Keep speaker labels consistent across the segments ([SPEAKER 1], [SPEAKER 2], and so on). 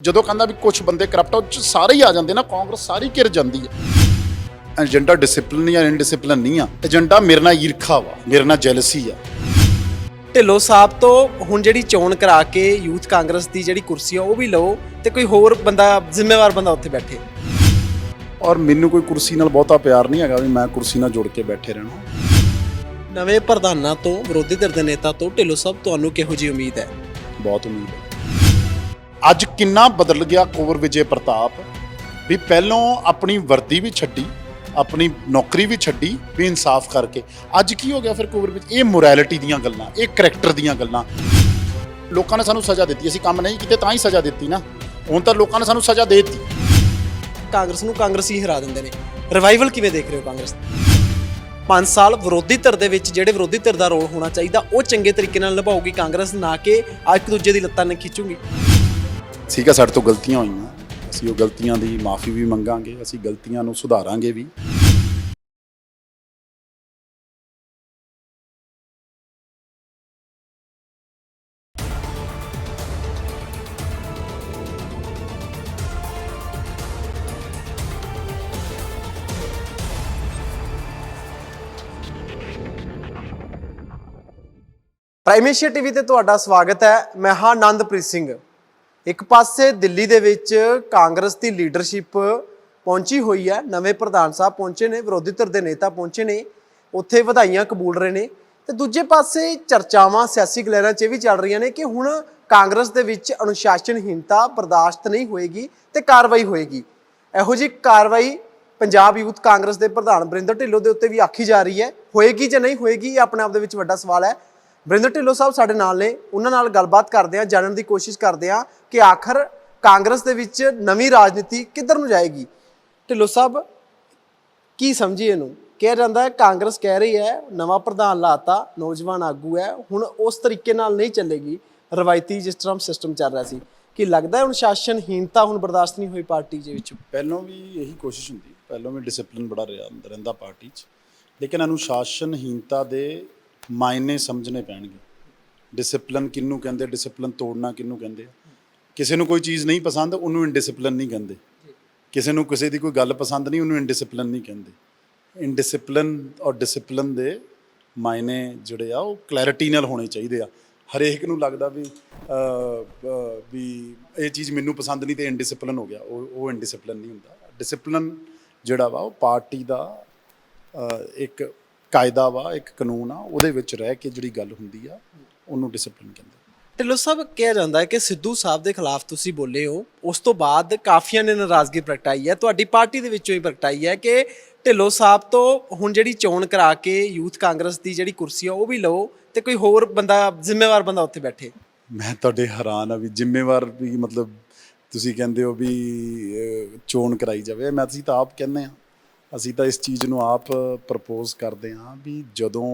[SPEAKER 1] ਜਦੋਂ ਕਹਿੰਦਾ ਵੀ ਕੁਝ ਬੰਦੇ ਕਰਪਟ ਉਹ 'ਚ ਸਾਰੇ ਹੀ ਆ ਜਾਂਦੇ ਨਾ, ਕਾਂਗਰਸ ਸਾਰੀ ਘਿਰ ਜਾਂਦੀ ਹੈ। ਏਜੰਡਾ ਡਿਸਪਲਿਨ ਜਾਂ ਇਨਡਿਸਪਲਿਨ ਨਹੀਂ ਆ, ਏਜੰਡਾ ਮੇਰੇ ਨਾਲ ਈਰਖਾ ਵਾ, ਮੇਰੇ ਨਾਲ ਜੈਲਸੀ ਆ।
[SPEAKER 2] ਢਿੱਲੋਂ ਸਾਹਿਬ ਤੋਂ ਹੁਣ ਜਿਹੜੀ ਚੋਣ ਕਰਾ ਕੇ ਯੂਥ ਕਾਂਗਰਸ ਦੀ ਜਿਹੜੀ ਕੁਰਸੀ ਆ ਉਹ ਵੀ ਲਓ ਤੇ ਕੋਈ ਹੋਰ ਬੰਦਾ ਜ਼ਿੰਮੇਵਾਰ ਬੰਦਾ ਉੱਥੇ ਬੈਠੇ।
[SPEAKER 1] ਔਰ ਮੈਨੂੰ ਕੋਈ ਕੁਰਸੀ ਨਾਲ ਬਹੁਤਾ ਪਿਆਰ ਨਹੀਂ ਹੈਗਾ ਵੀ ਮੈਂ ਕੁਰਸੀ ਨਾਲ ਜੁੜ ਕੇ ਬੈਠੇ ਰਹਿਣਾ।
[SPEAKER 2] ਨਵੇਂ ਪ੍ਰਧਾਨਾਂ ਤੋਂ, ਵਿਰੋਧੀ ਧਿਰ ਦੇ ਨੇਤਾ ਤੋਂ ਢਿੱਲੋਂ ਸਾਹਿਬ ਤੁਹਾਨੂੰ ਕਿਹੋ ਜਿਹੀ ਉਮੀਦ ਹੈ?
[SPEAKER 1] ਬਹੁਤ ਉਮੀਦ ਹੈ। ਅੱਜ ਕਿੰਨਾ ਬਦਲ ਗਿਆ ਕੁੰਵਰ ਵਿਜੇ ਪ੍ਰਤਾਪ, ਵੀ ਪਹਿਲੋਂ ਆਪਣੀ ਵਰਦੀ ਵੀ ਛੱਡੀ, ਆਪਣੀ ਨੌਕਰੀ ਵੀ ਛੱਡੀ ਵੀ ਇਨਸਾਫ ਕਰਕੇ। ਅੱਜ ਕੀ ਹੋ ਗਿਆ ਫਿਰ ਕੁੰਵਰ ਵਿੱਚ? ਇਹ ਮੋਰੈਲਿਟੀ ਦੀਆਂ ਗੱਲਾਂ, ਇਹ ਕਰੈਕਟਰ ਦੀਆਂ ਗੱਲਾਂ। ਲੋਕਾਂ ਨੇ ਸਾਨੂੰ ਸਜ਼ਾ ਦਿੱਤੀ, ਅਸੀਂ ਕੰਮ ਨਹੀਂ ਕੀਤੇ ਤਾਂ ਹੀ ਸਜ਼ਾ ਦਿੱਤੀ ਨਾ। ਹੁਣ ਤਾਂ ਲੋਕਾਂ ਨੇ ਸਾਨੂੰ ਸਜ਼ਾ ਦੇ ਦਿੱਤੀ।
[SPEAKER 2] ਕਾਂਗਰਸ ਨੂੰ ਕਾਂਗਰਸੀ ਹਰਾ ਦਿੰਦੇ ਨੇ। ਰਿਵਾਈਵਲ ਕਿਵੇਂ ਦੇਖ ਰਹੇ ਹੋ ਕਾਂਗਰਸ? 5 ਸਾਲ ਵਿਰੋਧੀ ਧਿਰ ਦੇ ਵਿੱਚ ਜਿਹੜੇ ਵਿਰੋਧੀ ਧਿਰ ਦਾ ਰੋਲ ਹੋਣਾ ਚਾਹੀਦਾ ਉਹ ਚੰਗੇ ਤਰੀਕੇ ਨਾਲ ਨਿਭਾਊਗੀ ਕਾਂਗਰਸ, ਨਾ ਕਿ ਇੱਕ ਦੂਜੇ ਦੀ ਲੱਤਾਂ ਨੇ ਖਿੱਚੂਗੀ।
[SPEAKER 1] ਠੀਕ ਆ, ਸਾਡੇ ਤੋਂ ਗਲਤੀਆਂ ਹੋਈਆਂ, ਅਸੀਂ ਉਹ ਗਲਤੀਆਂ ਦੀ ਮਾਫੀ ਵੀ ਮੰਗਾਂਗੇ, ਅਸੀਂ ਗਲਤੀਆਂ ਨੂੰ ਸੁਧਾਰਾਂਗੇ ਵੀ।
[SPEAKER 2] ਪ੍ਰਾਈਮ ਏਸ਼ੀਆ ਟੀਵੀ ਤੇ ਤੁਹਾਡਾ ਸਵਾਗਤ ਹੈ। ਮੈਂ ਹਾਂ ਆਨੰਦਪ੍ਰੀਤ ਸਿੰਘ। ਇੱਕ ਪਾਸੇ ਦਿੱਲੀ ਦੇ ਵਿੱਚ ਕਾਂਗਰਸ ਦੀ ਲੀਡਰਸ਼ਿਪ ਪਹੁੰਚੀ ਹੋਈ ਹੈ, ਨਵੇਂ ਪ੍ਰਧਾਨ ਸਾਹਿਬ ਪਹੁੰਚੇ ਨੇ, ਵਿਰੋਧੀ ਧਿਰ ਦੇ ਨੇਤਾ ਪਹੁੰਚੇ ਨੇ, ਉੱਥੇ ਵਧਾਈਆਂ ਕਬੂਲ ਰਹੇ ਨੇ। ਤੇ ਦੂਜੇ ਪਾਸੇ ਚਰਚਾਵਾਂ ਸਿਆਸੀ ਗਲੈਰਾਂ 'ਚ ਵੀ ਚੱਲ ਰਹੀਆਂ ਨੇ ਕਿ ਹੁਣ ਕਾਂਗਰਸ ਦੇ ਵਿੱਚ ਅਨੁਸ਼ਾਸਨਹੀਨਤਾ ਬਰਦਾਸ਼ਤ ਨਹੀਂ ਹੋਏਗੀ ਤੇ ਕਾਰਵਾਈ ਹੋਏਗੀ। ਇਹੋ ਜਿਹੀ ਕਾਰਵਾਈ ਪੰਜਾਬ ਯੂਥ ਕਾਂਗਰਸ ਦੇ ਪ੍ਰਧਾਨ ਵਰਿੰਦਰ ਢਿੱਲੋਂ ਦੇ ਉੱਤੇ ਵੀ ਆਖੀ ਜਾ ਰਹੀ ਹੈ। ਹੋਏਗੀ ਜਾਂ ਨਹੀਂ ਹੋਏਗੀ, ਇਹ ਆਪਣੇ ਆਪ ਦੇ ਵਿੱਚ ਵੱਡਾ ਸਵਾਲ ਹੈ। ਵਰਿੰਦਰ ਢਿੱਲੋਂ ਸਾਹਿਬ ਸਾਡੇ ਨਾਲ ਨੇ, ਉਹਨਾਂ ਨਾਲ ਗੱਲਬਾਤ ਕਰਦੇ ਹਾਂ, ਜਾਣਨ ਦੀ ਕੋਸ਼ਿਸ਼ ਕਰਦੇ ਹਾਂ ਕਿ ਆਖਰ ਕਾਂਗਰਸ ਦੇ ਵਿੱਚ ਨਵੀਂ ਰਾਜਨੀਤੀ ਕਿੱਧਰ ਨੂੰ ਜਾਏਗੀ। ਢਿੱਲੋਂ ਸਾਹਿਬ, ਕੀ ਸਮਝੀਏ ਇਹਨੂੰ? ਕਿਹਾ ਜਾਂਦਾ ਹੈ ਕਾਂਗਰਸ ਕਹਿ ਰਹੀ ਹੈ ਨਵਾਂ ਪ੍ਰਧਾਨ ਲਾਤਾ, ਨੌਜਵਾਨ ਆਗੂ ਹੈ, ਹੁਣ ਉਸ ਤਰੀਕੇ ਨਾਲ ਨਹੀਂ ਚੱਲੇਗੀ ਰਵਾਇਤੀ ਜਿਸ ਤਰ੍ਹਾਂ ਸਿਸਟਮ ਚੱਲ ਰਿਹਾ ਸੀ। ਕੀ ਲੱਗਦਾ ਹੈ ਅਨੁਸ਼ਾਸਨਹੀਨਤਾ ਹੁਣ ਬਰਦਾਸ਼ਤ ਨਹੀਂ ਹੋਈ ਪਾਰਟੀ ਦੇ ਵਿੱਚ?
[SPEAKER 1] ਪਹਿਲਾਂ ਵੀ ਇਹੀ ਕੋਸ਼ਿਸ਼ ਹੁੰਦੀ, ਪਹਿਲਾਂ ਵੀ ਡਿਸਪਲਿਨ ਬੜਾ ਰਹਿੰਦਾ ਪਾਰਟੀ 'ਚ, ਲੇਕਿਨ ਅਨੁਸ਼ਾਸਨਹੀਨਤਾ ਦੇ ਮਾਇਨੇ ਸਮਝਣੇ ਪੈਣਗੇ। ਡਿਸਪਲਿਨ ਕਿਹਨੂੰ ਕਹਿੰਦੇ, ਡਿਸਪਲਿਨ ਤੋੜਨਾ ਕਿਹਨੂੰ ਕਹਿੰਦੇ? ਕਿਸੇ ਨੂੰ ਕੋਈ ਚੀਜ਼ ਨਹੀਂ ਪਸੰਦ, ਉਹਨੂੰ ਇਨਡਿਸਪਲਿਨ ਨਹੀਂ ਕਹਿੰਦੇ। ਕਿਸੇ ਨੂੰ ਕਿਸੇ ਦੀ ਕੋਈ ਗੱਲ ਪਸੰਦ ਨਹੀਂ, ਉਹਨੂੰ ਇਨਡਿਸਪਲਿਨ ਨਹੀਂ ਕਹਿੰਦੇ। ਇਨਡਿਸਪਲਿਨ ਔਰ ਡਿਸਪਲਿਨ ਦੇ ਮਾਇਨੇ ਜਿਹੜੇ ਆ ਉਹ ਕਲੈਰਿਟੀ ਨਾਲ ਹੋਣੇ ਚਾਹੀਦੇ ਆ। ਹਰੇਕ ਨੂੰ ਲੱਗਦਾ ਵੀ ਇਹ ਚੀਜ਼ ਮੈਨੂੰ ਪਸੰਦ ਨਹੀਂ ਤੇ ਇਨਡਿਸਪਲਿਨ ਹੋ ਗਿਆ, ਉਹ ਇਨਡਿਸਪਲਿਨ ਨਹੀਂ ਹੁੰਦਾ। ਡਿਸਪਲਿਨ ਜਿਹੜਾ ਵਾ ਉਹ ਪਾਰਟੀ ਦਾ ਇੱਕ ਕਾਇਦਾ ਵਾ, ਇੱਕ ਕਾਨੂੰਨ ਆ, ਉਹਦੇ ਵਿੱਚ ਰਹਿ ਕੇ ਜਿਹੜੀ ਗੱਲ ਹੁੰਦੀ ਆ ਉਹਨੂੰ ਡਿਸਪਲਿਨ ਕਹਿੰਦੇ।
[SPEAKER 2] ਢਿੱਲੋਂ ਸਾਹਿਬ, ਕਿਹਾ ਜਾਂਦਾ ਹੈ ਕਿ ਸਿੱਧੂ ਸਾਹਿਬ ਦੇ ਖਿਲਾਫ ਤੁਸੀਂ ਬੋਲੇ ਹੋ, ਉਸ ਤੋਂ ਬਾਅਦ ਕਾਫੀਆਂ ਨੇ ਨਾਰਾਜ਼ਗੀ ਪ੍ਰਗਟਾਈ ਹੈ, ਤੁਹਾਡੀ ਪਾਰਟੀ ਦੇ ਵਿੱਚੋਂ ਹੀ ਪ੍ਰਗਟਾਈ ਹੈ ਕਿ ਢਿੱਲੋਂ ਸਾਹਿਬ ਤੋਂ ਹੁਣ ਜਿਹੜੀ ਚੋਣ ਕਰਾ ਕੇ ਯੂਥ ਕਾਂਗਰਸ ਦੀ ਜਿਹੜੀ ਕੁਰਸੀ ਆ ਉਹ ਵੀ ਲਓ ਤੇ ਕੋਈ ਹੋਰ ਬੰਦਾ ਜ਼ਿੰਮੇਵਾਰ ਬੰਦਾ ਉੱਥੇ ਬੈਠੇ।
[SPEAKER 1] ਮੈਂ ਤੁਹਾਡੇ ਹੈਰਾਨ ਆ ਵੀ ਜ਼ਿੰਮੇਵਾਰ ਵੀ, ਮਤਲਬ ਤੁਸੀਂ ਕਹਿੰਦੇ ਹੋ ਵੀ ਚੋਣ ਕਰਾਈ ਜਾਵੇ। ਅਸੀਂ ਤਾਂ ਆਪ ਕਹਿੰਦੇ ਹਾਂ, ਅਸੀਂ ਤਾਂ ਇਸ ਚੀਜ਼ ਨੂੰ ਆਪ ਪ੍ਰਪੋਜ਼ ਕਰਦੇ ਹਾਂ ਵੀ ਜਦੋਂ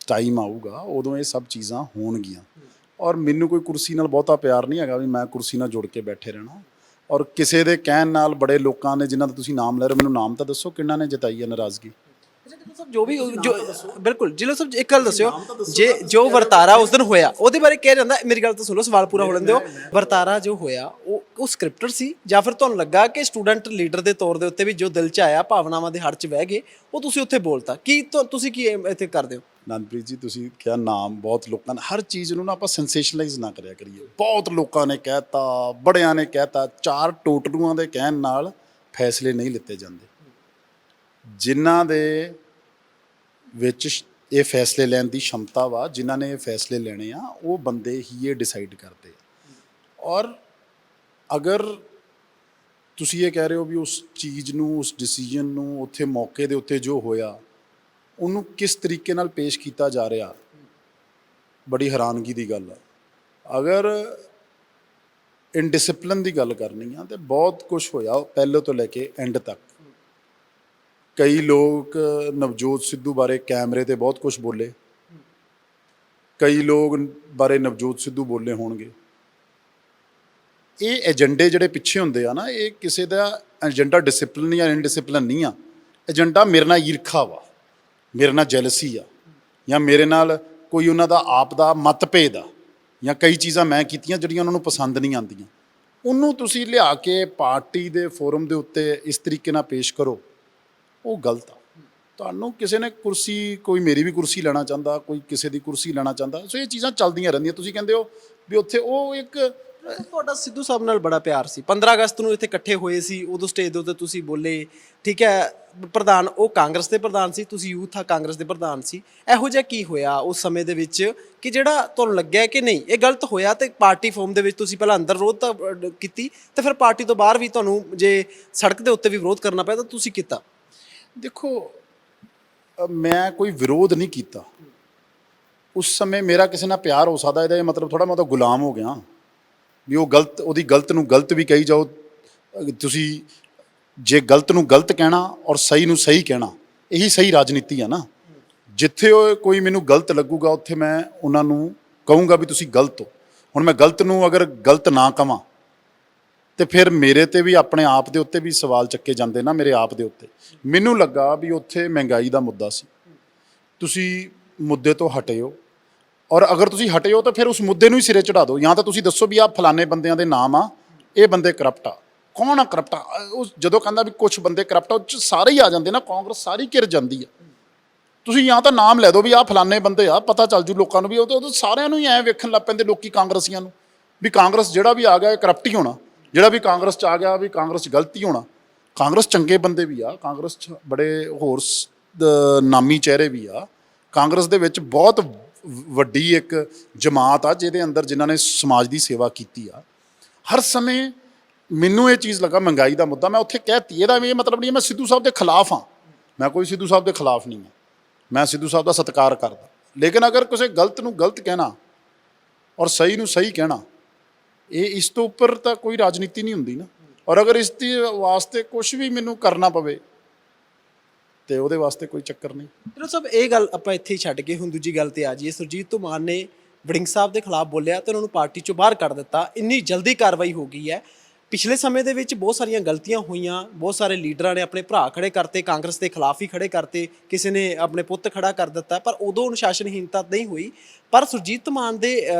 [SPEAKER 1] ਟਾਈਮ ਆਊਗਾ ਉਦੋਂ ਇਹ ਸਭ ਚੀਜ਼ਾਂ ਹੋਣਗੀਆਂ। ਔਰ ਮੈਨੂੰ ਕੋਈ ਕੁਰਸੀ ਨਾਲ ਬਹੁਤਾ ਪਿਆਰ ਨਹੀਂ ਹੈਗਾ ਵੀ ਮੈਂ ਕੁਰਸੀ ਨਾਲ ਜੁੜ ਕੇ ਬੈਠੇ ਰਹਿਣਾ। ਔਰ ਕਿਸੇ ਦੇ ਕਹਿਣ ਨਾਲ ਬੜੇ ਲੋਕਾਂ ਨੇ, ਜਿਨ੍ਹਾਂ ਦਾ ਤੁਸੀਂ ਨਾਮ ਲੈ ਰਹੇ ਹੋ, ਮੈਨੂੰ ਨਾਮ ਤਾਂ ਦੱਸੋ ਕਿਹਨਾਂ ਨੇ ਜਤਾਈ ਹੈ ਨਾਰਾਜ਼ਗੀ?
[SPEAKER 2] ਜੋ ਵੀ ਬਿਲਕੁਲ ਢਿੱਲੋਂ ਸਾਹਿਬ, ਇੱਕ ਗੱਲ ਦੱਸਿਓ, ਜੋ ਵਰਤਾਰਾ ਉਸ ਦਿਨ ਹੋਇਆ ਉਹਦੇ ਬਾਰੇ ਕਿਹਾ ਜਾਂਦਾ, ਮੇਰੀ ਗੱਲ ਤਾਂ ਸੁਣੋ, ਸਵਾਲ ਪੂਰਾ ਹੋ ਲੈਣ ਦਿਓ। ਵਰਤਾਰਾ ਜੋ ਹੋਇਆ ਉਹ ਸਕ੍ਰਿਪਟਡ ਸੀ ਜਾਂ ਫਿਰ ਤੁਹਾਨੂੰ ਲੱਗਾ ਕਿ ਸਟੂਡੈਂਟ ਲੀਡਰ ਦੇ ਤੌਰ ਦੇ ਉੱਤੇ ਵੀ ਜੋ ਦਿਲ 'ਚ ਆਇਆ, ਭਾਵਨਾਵਾਂ ਦੇ ਹੜ 'ਚ ਵਹਿ ਗਏ, ਉਹ ਤੁਸੀਂ ਉੱਥੇ ਬੋਲਤਾ? ਕੀ ਤੁਸੀਂ ਕੀ ਇੱਥੇ ਕਰਦੇ ਹੋ?
[SPEAKER 1] ਆਨੰਦਪ੍ਰੀਤ ਜੀ, ਤੁਸੀਂ ਕਿਹਾ ਨਾਮ, ਬਹੁਤ ਲੋਕਾਂ ਨੇ, ਹਰ ਚੀਜ਼ ਨੂੰ ਨਾ ਆਪਾਂ ਸੈਂਸੇਸ਼ਨਲਾਈਜ਼ ਨਾ ਕਰਿਆ ਕਰੀਏ। ਬਹੁਤ ਲੋਕਾਂ ਨੇ ਕਹਿਤਾ, ਬੜਿਆਂ ਨੇ ਕਹਿਤਾ, 4 ਟੋਟਲੂਆਂ ਦੇ ਕਹਿਣ ਨਾਲ ਫੈਸਲੇ ਨਹੀਂ ਲਿੱਤੇ ਜਾਂਦੇ। ਜਿਨ੍ਹਾਂ ਦੇ ਵਿੱਚ ਇਹ ਫੈਸਲੇ ਲੈਣ ਦੀ ਸ਼ਮਤਾ ਵਾ, ਜਿਨ੍ਹਾਂ ਨੇ ਇਹ ਫੈਸਲੇ ਲੈਣੇ ਆ, ਉਹ ਬੰਦੇ ਹੀ ਇਹ ਡਿਸਾਈਡ ਕਰਦੇ। ਔਰ ਅਗਰ ਤੁਸੀਂ ਇਹ ਕਹਿ ਰਹੇ ਹੋ ਵੀ ਉਸ ਚੀਜ਼ ਨੂੰ, ਉਸ ਡਿਸੀਜਨ ਨੂੰ, ਉੱਥੇ ਮੌਕੇ ਦੇ ਉੱਤੇ ਜੋ ਹੋਇਆ ਉਹਨੂੰ ਕਿਸ ਤਰੀਕੇ ਨਾਲ ਪੇਸ਼ ਕੀਤਾ ਜਾ ਰਿਹਾ, ਬੜੀ ਹੈਰਾਨਗੀ ਦੀ ਗੱਲ ਆ। ਅਗਰ ਇਨਡਿਸਪਲਿਨ ਦੀ ਗੱਲ ਕਰਨੀ ਆ ਤਾਂ ਬਹੁਤ ਕੁਝ ਹੋਇਆ ਪਹਿਲੇ ਤੋਂ ਲੈ ਕੇ ਐਂਡ ਤੱਕ। ਕਈ ਲੋਕ ਨਵਜੋਤ ਸਿੱਧੂ ਬਾਰੇ ਕੈਮਰੇ ਤੇ ਬਹੁਤ ਕੁਝ ਬੋਲੇ, ਕਈ ਲੋਕ ਬਾਰੇ ਨਵਜੋਤ ਸਿੱਧੂ ਬੋਲੇ ਹੋਣਗੇ। ਇਹ ਏਜੰਡੇ ਜਿਹੜੇ ਪਿੱਛੇ ਹੁੰਦੇ ਆ ਨਾ, ਇਹ ਕਿਸੇ ਦਾ ਏਜੰਡਾ ਡਿਸਪਲਿਨ ਜਾਂ ਇਨਡਿਸਪਲਿਨ ਨਹੀਂ ਆ। ਏਜੰਡਾ ਮੇਰੇ ਨਾਲ ਈਰਖਾ ਵਾ, ਮੇਰੇ ਨਾਲ ਜੈਲਸੀ ਆ, ਜਾਂ ਮੇਰੇ ਨਾਲ ਕੋਈ ਉਹਨਾਂ ਦਾ ਆਪ ਦਾ ਮਤਭੇਦ ਆ, ਜਾਂ ਕਈ ਚੀਜ਼ਾਂ ਮੈਂ ਕੀਤੀਆਂ ਜਿਹੜੀਆਂ ਉਹਨਾਂ ਨੂੰ ਪਸੰਦ ਨਹੀਂ ਆਉਂਦੀਆਂ, ਉਹਨੂੰ ਤੁਸੀਂ ਲਿਆ ਕੇ ਪਾਰਟੀ ਦੇ ਫੋਰਮ ਦੇ ਉੱਤੇ ਇਸ ਤਰੀਕੇ ਨਾਲ ਪੇਸ਼ ਕਰੋ, ਉਹ ਗਲਤ ਆ। ਤੁਹਾਨੂੰ ਕਿਸੇ ਨੇ ਕੁਰਸੀ, ਕੋਈ ਮੇਰੀ ਵੀ ਕੁਰਸੀ ਲੈਣਾ ਚਾਹੁੰਦਾ, ਕੋਈ ਕਿਸੇ ਦੀ ਕੁਰਸੀ ਲੈਣਾ ਚਾਹੁੰਦਾ, ਸੋ ਇਹ ਚੀਜ਼ਾਂ ਚੱਲਦੀਆਂ ਰਹਿੰਦੀਆਂ। ਤੁਸੀਂ ਕਹਿੰਦੇ ਹੋ ਵੀ ਉੱਥੇ ਉਹ ਇੱਕ
[SPEAKER 2] ਤੁਹਾਡਾ ਸਿੱਧੂ ਸਾਹਿਬ ਨਾਲ ਬੜਾ ਪਿਆਰ ਸੀ, 15 ਅਗਸਤ ਨੂੰ ਇੱਥੇ ਇਕੱਠੇ ਹੋਏ ਸੀ, ਉਦੋਂ ਸਟੇਜ ਦੇ ਉੱਤੇ ਤੁਸੀਂ ਬੋਲੇ, ਠੀਕ ਹੈ। ਪ੍ਰਧਾਨ ਉਹ ਕਾਂਗਰਸ ਦੇ ਪ੍ਰਧਾਨ ਸੀ, ਤੁਸੀਂ ਯੂਥ ਆ ਕਾਂਗਰਸ ਦੇ ਪ੍ਰਧਾਨ ਸੀ। ਇਹੋ ਜਿਹਾ ਕੀ ਹੋਇਆ ਉਸ ਸਮੇਂ ਦੇ ਵਿੱਚ ਕਿ ਜਿਹੜਾ ਤੁਹਾਨੂੰ ਲੱਗਿਆ ਕਿ ਨਹੀਂ ਇਹ ਗਲਤ ਹੋਇਆ, ਤੇ ਪਾਰਟੀ ਫੋਰਮ ਦੇ ਵਿੱਚ ਤੁਸੀਂ ਪਹਿਲਾਂ ਅੰਦਰ ਵਿਰੋਧ ਤਾਂ ਕੀਤੀ, ਤੇ ਫਿਰ ਪਾਰਟੀ ਤੋਂ ਬਾਹਰ ਵੀ ਤੁਹਾਨੂੰ ਜੇ ਸੜਕ ਦੇ ਉੱਤੇ ਵੀ ਵਿਰੋਧ ਕਰਨਾ ਪਿਆ ਤਾਂ ਤੁਸੀਂ ਕੀਤਾ?
[SPEAKER 1] ਦੇਖੋ, ਮੈਂ ਕੋਈ ਵਿਰੋਧ ਨਹੀਂ ਕੀਤਾ ਉਸ ਸਮੇਂ। ਮੇਰਾ ਕਿਸੇ ਨਾਲ ਪਿਆਰ ਹੋ ਸਕਦਾ, ਇਹਦਾ ਇਹ ਮਤਲਬ ਥੋੜ੍ਹਾ ਮੈਂ ਤਾਂ ਗੁਲਾਮ ਹੋ ਗਿਆ ਵੀ ਉਹ ਗਲਤ, ਉਹਦੀ ਗਲਤ ਨੂੰ ਗਲਤ ਵੀ ਕਹੀ ਜਾਓ। ਤੁਸੀਂ ਜੇ ਗਲਤ ਨੂੰ ਗਲਤ ਕਹਿਣਾ ਔਰ ਸਹੀ ਨੂੰ ਸਹੀ ਕਹਿਣਾ, ਇਹੀ ਸਹੀ ਰਾਜਨੀਤੀ ਆ ਨਾ। ਜਿੱਥੇ ਉਹ ਕੋਈ ਮੈਨੂੰ ਗਲਤ ਲੱਗੂਗਾ ਉੱਥੇ ਮੈਂ ਉਹਨਾਂ ਨੂੰ ਕਹੂੰਗਾ ਵੀ ਤੁਸੀਂ ਗਲਤ ਹੋ। ਹੁਣ ਮੈਂ ਗਲਤ ਨੂੰ ਅਗਰ ਗਲਤ ਨਾ ਕਵਾਂ ਤੇ ਫਿਰ ਮੇਰੇ ਤੇ ਵੀ ਆਪਣੇ ਆਪ ਦੇ ਉੱਤੇ ਵੀ ਸਵਾਲ ਚੱਕੇ ਜਾਂਦੇ ਨਾ, ਮੇਰੇ ਆਪ ਦੇ ਉੱਤੇ। ਮੈਨੂੰ ਲੱਗਾ ਵੀ ਉੱਥੇ ਮਹਿੰਗਾਈ ਦਾ ਮੁੱਦਾ ਸੀ, ਤੁਸੀਂ ਮੁੱਦੇ ਤੋਂ ਹਟੇ ਹੋ, ਔਰ ਅਗਰ ਤੁਸੀਂ ਹਟੇ ਹੋ ਤਾਂ ਫਿਰ ਉਸ ਮੁੱਦੇ ਨੂੰ ਹੀ ਸਿਰੇ ਚੜਾ ਦਿਓ। ਜਾਂ ਤਾਂ ਤੁਸੀਂ ਦੱਸੋ ਵੀ ਆਹ ਫਲਾਣੇ ਬੰਦਿਆਂ ਦੇ ਨਾਮ ਆ, ਇਹ ਬੰਦੇ ਕਰਪਟ ਆ। ਕੌਣ ਆ ਕਰਪਟ ਆ? ਉਹ ਜਦੋਂ ਕਹਿੰਦਾ ਵੀ ਕੁਛ ਬੰਦੇ ਕਰਪਟ ਆ, ਉਹ 'ਚ ਸਾਰੇ ਹੀ ਆ ਜਾਂਦੇ ਨਾ, ਕਾਂਗਰਸ ਸਾਰੀ ਘਿਰ ਜਾਂਦੀ ਆ। ਤੁਸੀਂ ਜਾਂ ਤਾਂ ਨਾਮ ਲੈ ਦਿਓ ਵੀ ਆਹ ਫਲਾਣੇ ਬੰਦੇ ਆ, ਪਤਾ ਚੱਲ ਜੂ ਲੋਕਾਂ ਨੂੰ ਵੀ। ਉਹ ਸਾਰਿਆਂ ਨੂੰ ਹੀ ਐਂ ਵੇਖਣ ਲੱਗ ਪੈਂਦੇ ਲੋਕੀ ਕਾਂਗਰਸੀਆਂ ਨੂੰ ਵੀ ਕਾਂਗਰਸ ਜਿਹੜਾ ਵੀ ਆ ਗਿਆ ਇਹ ਕਰਪਟ ਹੀ ਹੋਣਾ, ਜਿਹੜਾ ਵੀ ਕਾਂਗਰਸ 'ਚ ਆ ਗਿਆ ਵੀ ਕਾਂਗਰਸ 'ਚ ਗਲਤੀ ਹੋਣਾ। ਕਾਂਗਰਸ ਚੰਗੇ ਬੰਦੇ ਵੀ ਆ, ਕਾਂਗਰਸ 'ਚ ਬੜੇ ਹੋਰ ਨਾਮੀ ਚਿਹਰੇ ਵੀ ਆ। ਕਾਂਗਰਸ ਦੇ ਵਿੱਚ ਬਹੁਤ ਵੱਡੀ ਇੱਕ ਜਮਾਤ ਆ ਜਿਹਦੇ ਅੰਦਰ ਜਿਨ੍ਹਾਂ ਨੇ ਸਮਾਜ ਦੀ ਸੇਵਾ ਕੀਤੀ ਆ। ਹਰ ਸਮੇਂ ਮੈਨੂੰ ਇਹ ਚੀਜ਼ ਲੱਗਾ ਮਹਿੰਗਾਈ ਦਾ ਮੁੱਦਾ, ਮੈਂ ਉੱਥੇ ਕਹਿਤੀ। ਇਹਦਾ ਇਹ ਮਤਲਬ ਨਹੀਂ ਮੈਂ ਸਿੱਧੂ ਸਾਹਿਬ ਦੇ ਖਿਲਾਫ ਹਾਂ, ਮੈਂ ਕੋਈ ਸਿੱਧੂ ਸਾਹਿਬ ਦੇ ਖਿਲਾਫ ਨਹੀਂ ਹਾਂ, ਮੈਂ ਸਿੱਧੂ ਸਾਹਿਬ ਦਾ ਸਤਿਕਾਰ ਕਰਦਾ। ਲੇਕਿਨ ਅਗਰ ਕਿਸੇ ਗਲਤ ਨੂੰ ਗਲਤ ਕਹਿਣਾ ਔਰ ਸਹੀ ਨੂੰ ਸਹੀ ਕਹਿਣਾ, ਇਹ ਇਸ ਤੋਂ ਉੱਪਰ ਤਾਂ ਕੋਈ ਰਾਜਨੀਤੀ ਨਹੀਂ ਹੁੰਦੀ ਨਾ। ਔਰ ਅਗਰ ਇਸ ਦੇ ਵਾਸਤੇ ਕੁਝ ਵੀ ਮੈਨੂੰ ਕਰਨਾ ਪਵੇ ਤੇ ਉਹਦੇ ਵਾਸਤੇ ਕੋਈ ਚੱਕਰ ਨਹੀਂ।
[SPEAKER 2] ਚਲੋ ਸਭ ਇਹ ਗੱਲ ਆਪਾਂ ਇੱਥੇ ਹੀ ਛੱਡ ਕੇ ਹੁਣ ਦੂਜੀ ਗੱਲ ਤੇ ਆ ਜਾਈਏ। ਸੁਰਜੀਤ ਧੂਮਾਨ ਨੇ ਵੜਿੰਗ ਸਾਹਿਬ ਦੇ ਖਿਲਾਫ ਬੋਲਿਆ ਤੇ ਉਹਨਾਂ ਨੂੰ ਪਾਰਟੀ ਚੋਂ ਬਾਹਰ ਕੱਢ ਦਿੱਤਾ। ਇੰਨੀ ਜਲਦੀ ਕਾਰਵਾਈ ਹੋ ਗਈ ਹੈ। ਪਿਛਲੇ ਸਮੇਂ ਦੇ ਵਿੱਚ ਬਹੁਤ ਸਾਰੀਆਂ ਗਲਤੀਆਂ ਹੋਈਆਂ, ਬਹੁਤ ਸਾਰੇ ਲੀਡਰਾਂ ਨੇ ਆਪਣੇ ਭਰਾ ਖੜੇ ਕਰਤੇ, ਕਾਂਗਰਸ ਦੇ ਖਿਲਾਫ ਹੀ ਖੜੇ ਕਰਤੇ, ਕਿਸੇ ਨੇ ਆਪਣੇ ਪੁੱਤ ਖੜਾ ਕਰ ਦਿੱਤਾ, ਪਰ ਉਦੋਂ ਅਨੁਸ਼ਾਸਨਹੀਨਤਾ ਨਹੀਂ ਹੋਈ। ਪਰ ਸੁਰਜੀਤ ਧੂਮਾਨ ਦੇ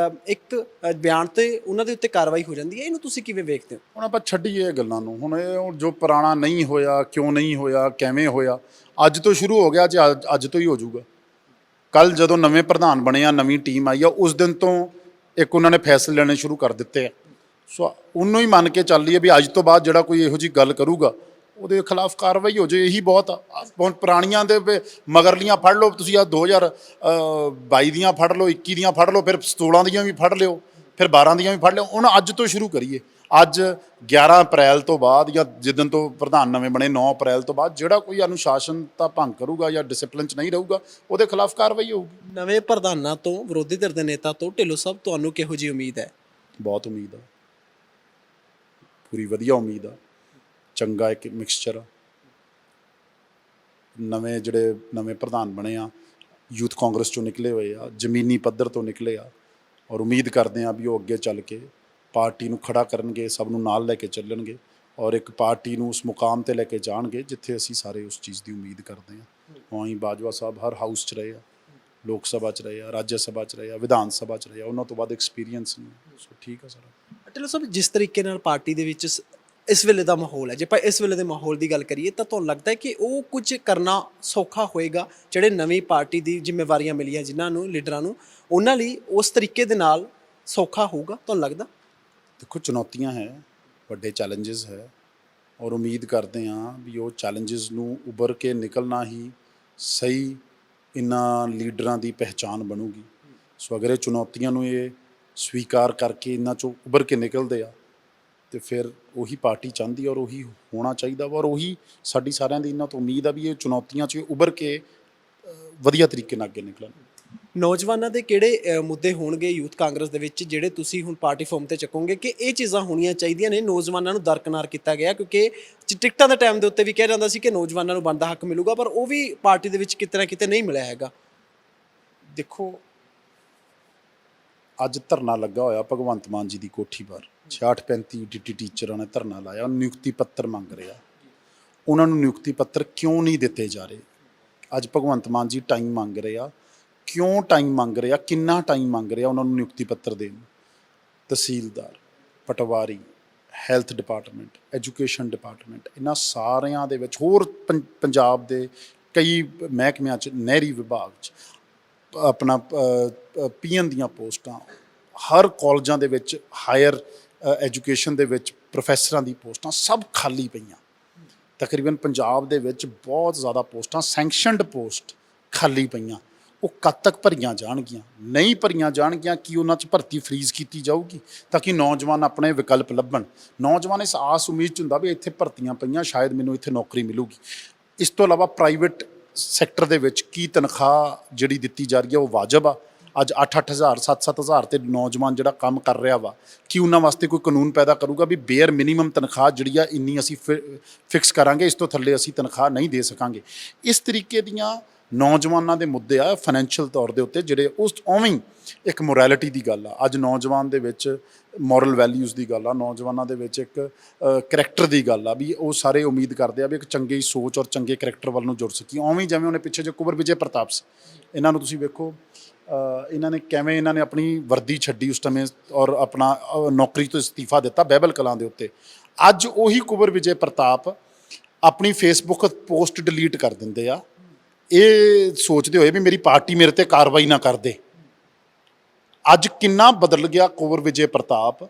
[SPEAKER 2] ਇੱਕ ਬਿਆਨ ਤੇ ਉਹਨਾਂ ਦੇ ਉੱਤੇ ਕਾਰਵਾਈ ਹੋ ਜਾਂਦੀ ਹੈ। ਇਹਨੂੰ ਤੁਸੀਂ ਕਿਵੇਂ ਵੇਖਦੇ ਹੋ?
[SPEAKER 1] ਹੁਣ ਆਪਾਂ ਛੱਡੀਏ ਇਹ ਗੱਲਾਂ ਨੂੰ। ਹੁਣ ਇਹ ਜੋ ਪੁਰਾਣਾ ਨਹੀਂ ਹੋਇਆ, ਕਿਉਂ ਨਹੀਂ ਹੋਇਆ, ਕਿਵੇਂ ਹੋਇਆ, ਅੱਜ ਤੋਂ ਸ਼ੁਰੂ ਹੋ ਗਿਆ, ਅੱਜ ਤੋਂ ਹੀ ਹੋ ਜਾਊਗਾ। ਕੱਲ੍ਹ ਜਦੋਂ ਨਵੇਂ ਪ੍ਰਧਾਨ ਬਣੇ ਆ, ਨਵੀਂ ਟੀਮ ਆਈ ਆ, ਉਸ ਦਿਨ ਤੋਂ ਇੱਕ ਉਹਨਾਂ ਨੇ ਫੈਸਲੇ ਲੈਣੇ ਸ਼ੁਰੂ ਕਰ ਦਿੱਤੇ ਆ। ਸੋ ਉਹਨੂੰ ਹੀ ਮੰਨ ਕੇ ਚੱਲ ਲਈਏ ਵੀ ਅੱਜ ਤੋਂ ਬਾਅਦ ਜਿਹੜਾ ਕੋਈ ਇਹੋ ਜਿਹੀ ਗੱਲ ਕਰੂਗਾ ਉਹਦੇ ਖਿਲਾਫ ਕਾਰਵਾਈ ਹੋ ਜਾਏ, ਇਹੀ ਬਹੁਤ ਆ। ਹੁਣ ਪੁਰਾਣੀਆਂ ਦੇ ਮਗਰਲੀਆਂ ਫੜ ਲਓ ਤੁਸੀਂ, ਆ 2022 ਦੀਆਂ ਫੜ ਲਓ, 21 ਦੀਆਂ ਫੜ ਲਓ, ਫਿਰ 16 ਦੀਆਂ ਵੀ ਫੜ ਲਿਓ, ਫਿਰ 12 ਦੀਆਂ ਵੀ ਫੜ ਲਿਓ। ਹੁਣ ਅੱਜ ਤੋਂ ਸ਼ੁਰੂ ਕਰੀਏ। ਅੱਜ 11 ਅਪ੍ਰੈਲ ਤੋਂ ਬਾਅਦ ਜਾਂ ਜਿੱਦਣ ਤੋਂ ਪ੍ਰਧਾਨ ਨਵੇਂ ਬਣੇ 9 ਅਪ੍ਰੈਲ ਤੋਂ ਬਾਅਦ ਜਿਹੜਾ ਕੋਈ ਅਨੁਸ਼ਾਸਨਤਾ ਭੰਗ ਕਰੂਗਾ ਜਾਂ ਡਿਸਪਲਿਨ 'ਚ ਨਹੀਂ ਰਹੂਗਾ ਉਹਦੇ ਖਿਲਾਫ ਕਾਰਵਾਈ ਹੋਊਗੀ।
[SPEAKER 2] ਨਵੇਂ ਪ੍ਰਧਾਨਾਂ ਤੋਂ, ਵਿਰੋਧੀ ਧਿਰ ਦੇ ਨੇਤਾ ਤੋਂ ਢਿੱਲੋਂ ਸਾਹਿਬ ਤੁਹਾਨੂੰ ਕਿਹੋ ਜਿਹੀ ਉਮੀਦ ਹੈ?
[SPEAKER 1] ਬਹੁਤ ਉਮੀਦ ਆ, ਪੂਰੀ ਵਧੀਆ ਉਮੀਦ ਆ। ਚੰਗਾ ਇੱਕ ਮਿਕਸਚਰ ਆ। ਜਿਹੜੇ ਨਵੇਂ ਪ੍ਰਧਾਨ ਬਣੇ ਆ ਯੂਥ ਕਾਂਗਰਸ ਚੋਂ ਨਿਕਲੇ ਹੋਏ ਆ, ਜ਼ਮੀਨੀ ਪੱਧਰ ਤੋਂ ਨਿਕਲੇ ਆ, ਔਰ ਉਮੀਦ ਕਰਦੇ ਆ ਵੀ ਉਹ ਅੱਗੇ ਚੱਲ ਕੇ ਪਾਰਟੀ ਨੂੰ ਖੜਾ ਕਰਨਗੇ, ਸਭ ਨੂੰ ਨਾਲ ਲੈ ਕੇ ਚੱਲਣਗੇ ਔਰ ਇੱਕ ਪਾਰਟੀ ਨੂੰ ਉਸ ਮੁਕਾਮ ਤੇ ਲੈ ਕੇ ਜਾਣਗੇ ਜਿੱਥੇ ਅਸੀਂ ਸਾਰੇ ਉਸ ਚੀਜ਼ ਦੀ ਉਮੀਦ ਕਰਦੇ ਹਾਂ। ਉਹੀ ਬਾਜਵਾ ਸਾਹਿਬ ਹਰ ਹਾਊਸ 'ਚ ਰਹੇ ਆ, ਲੋਕ ਸਭਾ 'ਚ ਰਹੇ ਆ, ਰਾਜ ਸਭਾ 'ਚ ਰਹੇ ਆ, ਵਿਧਾਨ ਸਭਾ 'ਚ ਰਹੇ ਆ, ਉਹਨਾਂ ਤੋਂ ਬਾਅਦ ਐਕਸਪੀਰੀਅੰਸ ਨਹੀਂ। ਸੋ ਠੀਕ ਆ ਸਾਰਾ।
[SPEAKER 2] ਢਿੱਲੋਂ ਸਾਹਿਬ, ਜਿਸ ਤਰੀਕੇ ਨਾਲ ਪਾਰਟੀ ਦੇ ਵਿੱਚ ਇਸ ਵੇਲੇ ਦਾ ਮਾਹੌਲ ਹੈ, ਜੇ ਆਪਾਂ ਇਸ ਵੇਲੇ ਦੇ ਮਾਹੌਲ ਦੀ ਗੱਲ ਕਰੀਏ ਤਾਂ ਤੁਹਾਨੂੰ ਲੱਗਦਾ ਹੈ ਕਿ ਉਹ ਕੁਝ ਕਰਨਾ ਸੌਖਾ ਹੋਏਗਾ? ਜਿਹੜੇ ਨਵੀਂ ਪਾਰਟੀ ਦੀ ਜ਼ਿੰਮੇਵਾਰੀਆਂ ਮਿਲੀਆਂ ਜਿਨ੍ਹਾਂ ਨੂੰ, ਲੀਡਰਾਂ ਨੂੰ, ਉਹਨਾਂ ਲਈ ਉਸ ਤਰੀਕੇ ਦੇ ਨਾਲ ਸੌਖਾ ਹੋਊਗਾ ਤੁਹਾਨੂੰ ਲੱਗਦਾ?
[SPEAKER 1] ਦੇਖੋ, ਚੁਣੌਤੀਆਂ ਹੈ, ਵੱਡੇ ਚੈਲੰਜਸ ਹੈ, ਔਰ ਉਮੀਦ ਕਰਦੇ ਹਾਂ ਵੀ ਉਹ ਚੈਲੰਜਸ ਨੂੰ ਉੱਭਰ ਕੇ ਨਿਕਲਣਾ ਹੀ ਸਹੀ ਇਹਨਾਂ ਲੀਡਰਾਂ ਦੀ ਪਹਿਚਾਣ ਬਣੂਗੀ। ਸੋ ਅਗਰ ਇਹ ਚੁਣੌਤੀਆਂ ਨੂੰ ਇਹ ਸਵੀਕਾਰ ਕਰਕੇ ਇਹਨਾਂ 'ਚੋਂ ਉੱਭਰ ਕੇ ਨਿਕਲਦੇ ਆ ਤੇ ਫਿਰ ਉਹੀ ਪਾਰਟੀ ਚਾਹੁੰਦੀ ਔਰ ਉਹੀ ਹੋਣਾ ਚਾਹੀਦਾ ਵਾ। ਔਰ ਉਹੀ ਸਾਡੀ ਸਾਰਿਆਂ ਦੀ ਇਹਨਾਂ ਤੋਂ ਉਮੀਦ ਆ ਵੀ ਇਹ ਚੁਣੌਤੀਆਂ 'ਚ ਉੱਭਰ ਕੇ ਵਧੀਆ ਤਰੀਕੇ ਨਾਲ ਅੱਗੇ ਨਿਕਲਣ।
[SPEAKER 2] ਨੌਜਵਾਨਾਂ ਦੇ ਕਿਹੜੇ ਮੁੱਦੇ ਹੋਣਗੇ ਯੂਥ ਕਾਂਗਰਸ ਦੇ ਵਿੱਚ ਜਿਹੜੇ ਤੁਸੀਂ ਹੁਣ ਪਾਰਟੀ ਫੋਰਮ ਤੇ ਚੱਕੋਗੇ ਕਿ ਇਹ ਚੀਜ਼ਾਂ ਹੋਣੀਆਂ ਚਾਹੀਦੀਆਂ ਨੇ? ਨੌਜਵਾਨਾਂ ਨੂੰ ਦਰਕਨਾਰ ਕੀਤਾ ਗਿਆ ਕਿਉਂਕਿ ਟਿਕਟਾਂ ਦੇ ਟਾਈਮ ਦੇ ਉੱਤੇ ਵੀ ਕਿਹਾ ਜਾਂਦਾ ਸੀ ਕਿ ਨੌਜਵਾਨਾਂ ਨੂੰ ਬਣਦਾ ਹੱਕ ਮਿਲੂਗਾ, ਪਰ ਉਹ ਵੀ ਪਾਰਟੀ ਦੇ ਵਿੱਚ ਕਿਤੇ ਨਾ ਕਿਤੇ ਨਹੀਂ ਮਿਲਿਆ ਹੈਗਾ।
[SPEAKER 1] ਦੇਖੋ, ਅੱਜ ਧਰਨਾ ਲੱਗਾ ਹੋਇਆ ਭਗਵੰਤ ਮਾਨ ਜੀ ਦੀ ਕੋਠੀ ਬਾਹਰ, 66-35 ਡੀਟੀ ਟੀਚਰਾਂ ਨੇ ਧਰਨਾ ਲਾਇਆ, ਨਿਯੁਕਤੀ ਪੱਤਰ ਮੰਗ ਰਿਹਾ। ਉਹਨਾਂ ਨੂੰ ਨਿਯੁਕਤੀ ਪੱਤਰ ਕਿਉਂ ਨਹੀਂ ਦਿੱਤੇ ਜਾ ਰਹੇ? ਅੱਜ ਭਗਵੰਤ ਮਾਨ ਜੀ ਟਾਈਮ ਮੰਗ ਰਹੇ ਆ। ਕਿਉਂ ਟਾਈਮ ਮੰਗ ਰਹੇ ਆ? ਕਿੰਨਾ ਟਾਈਮ ਮੰਗ ਰਿਹਾ ਉਹਨਾਂ ਨੂੰ ਨਿਯੁਕਤੀ ਪੱਤਰ ਦੇਣ? ਤਹਿਸੀਲਦਾਰ, ਪਟਵਾਰੀ, ਹੈਲਥ ਡਿਪਾਰਟਮੈਂਟ, ਐਜੂਕੇਸ਼ਨ ਡਿਪਾਰਟਮੈਂਟ, ਇਹਨਾਂ ਸਾਰਿਆਂ ਦੇ ਵਿੱਚ ਹੋਰ ਪੰਜਾਬ ਦੇ ਕਈ ਮਹਿਕਮਿਆਂ 'ਚ, ਨਹਿਰੀ ਵਿਭਾਗ 'ਚ, ਆਪਣਾ ਪੀਐਨ ਦੀਆਂ ਪੋਸਟਾਂ, ਹਰ ਕਾਲਜਾਂ ਦੇ ਵਿੱਚ ਹਾਇਰ ਐਜੂਕੇਸ਼ਨ ਦੇ ਵਿੱਚ ਪ੍ਰੋਫੈਸਰਾਂ ਦੀ ਪੋਸਟਾਂ ਸਭ ਖਾਲੀ ਪਈਆਂ। ਤਕਰੀਬਨ ਪੰਜਾਬ ਦੇ ਵਿੱਚ ਬਹੁਤ ਜ਼ਿਆਦਾ ਪੋਸਟਾਂ ਸੈਂਕਸ਼ਨਡ ਪੋਸਟ ਖਾਲੀ ਪਈਆਂ। ਉਹ ਕਦ ਤੱਕ ਭਰੀਆਂ ਜਾਣਗੀਆਂ? ਨਹੀਂ ਭਰੀਆਂ ਜਾਣਗੀਆਂ ਕਿ ਉਹਨਾਂ 'ਚ ਭਰਤੀ ਫਰੀਜ਼ ਕੀਤੀ ਜਾਊਗੀ ਤਾਂ ਕਿ ਨੌਜਵਾਨ ਆਪਣੇ ਵਿਕਲਪ ਲੱਭਣ। ਨੌਜਵਾਨ ਇਸ ਆਸ ਉਮੀਦ 'ਚ ਹੁੰਦਾ ਵੀ ਇੱਥੇ ਭਰਤੀਆਂ ਪਈਆਂ, ਸ਼ਾਇਦ ਮੈਨੂੰ ਇੱਥੇ ਨੌਕਰੀ ਮਿਲੂਗੀ। ਇਸ ਤੋਂ ਇਲਾਵਾ ਪ੍ਰਾਈਵੇਟ ਸੈਕਟਰ ਦੇ ਵਿੱਚ ਕੀ ਤਨਖਾਹ ਜਿਹੜੀ ਦਿੱਤੀ ਜਾ ਰਹੀ ਹੈ ਉਹ ਵਾਜਬ ਆ? ਅੱਜ 8-8 ਹਜ਼ਾਰ 7-7 ਹਜ਼ਾਰ ਤੇ ਨੌਜਵਾਨ ਜਿਹੜਾ ਕੰਮ ਕਰ ਰਿਹਾ ਵਾ, ਕੀ ਉਹਨਾਂ ਵਾਸਤੇ ਕੋਈ ਕਾਨੂੰਨ ਪੈਦਾ ਕਰੂਗਾ ਵੀ ਬੇਅਰ ਮਿਨੀਮਮ ਤਨਖਾਹ ਜਿਹੜੀ ਆ ਇੰਨੀ ਅਸੀਂ ਫਿਕਸ ਕਰਾਂਗੇ, ਇਸ ਤੋਂ ਥੱਲੇ ਅਸੀਂ ਤਨਖਾਹ ਨਹੀਂ ਦੇ ਸਕਾਂਗੇ। ਇਸ ਤਰੀਕੇ ਦੀਆਂ ਨੌਜਵਾਨਾਂ ਦੇ ਮੁੱਦੇ ਆ ਫਾਈਨੈਂਸ਼ੀਅਲ ਤੌਰ ਦੇ ਉੱਤੇ, ਜਿਹੜੇ ਉਸ ਉਵੇਂ ਹੀ ਇੱਕ ਮੋਰੈਲਿਟੀ ਦੀ ਗੱਲ ਆ। ਅੱਜ ਨੌਜਵਾਨ ਦੇ ਵਿੱਚ ਮੋਰਲ ਵੈਲਿਊਜ਼ ਦੀ ਗੱਲ ਆ, ਨੌਜਵਾਨਾਂ ਦੇ ਵਿੱਚ ਇੱਕ ਕਰੈਕਟਰ ਦੀ ਗੱਲ ਆ ਵੀ ਉਹ ਸਾਰੇ ਉਮੀਦ ਕਰਦੇ ਆ ਵੀ ਇੱਕ ਚੰਗੀ ਸੋਚ ਔਰ ਚੰਗੇ ਕਰੈਕਟਰ ਵੱਲ ਨੂੰ ਜੁੜ ਸਕੀ। ਉਵੇਂ ਜਿਵੇਂ ਉਹਨੇ ਪਿੱਛੇ ਜੇ ਕੁੰਵਰ ਵਿਜੇ ਪ੍ਰਤਾਪ ਸੀ, ਇਹਨਾਂ ਨੂੰ ਤੁਸੀਂ ਵੇਖੋ, ਇਹਨਾਂ ਨੇ ਕਿਵੇਂ ਇਹਨਾਂ ਨੇ ਆਪਣੀ ਵਰਦੀ ਛੱਡੀ ਉਸ ਸਮੇਂ ਔਰ ਆਪਣਾ ਨੌਕਰੀ ਤੋਂ ਅਸਤੀਫਾ ਦਿੱਤਾ ਬਾਈਬਲ ਕਲਾਂ ਦੇ ਉੱਤੇ। ਅੱਜ ਉਹੀ ਕੁੰਵਰ ਵਿਜੇ ਪ੍ਰਤਾਪ ਆਪਣੀ ਫੇਸਬੁੱਕ ਪੋਸਟ ਡਿਲੀਟ ਕਰ ਦਿੰਦੇ ਆ, ਇਹ ਸੋਚਦੇ ਹੋਏ ਵੀ ਮੇਰੀ ਪਾਰਟੀ ਮੇਰੇ ਤੇ ਕਾਰਵਾਈ ਨਾ ਕਰਦੇ। ਅੱਜ ਕਿੰਨਾ ਬਦਲ ਗਿਆ ਕੁੰਵਰ ਵਿਜੇ ਪ੍ਰਤਾਪ,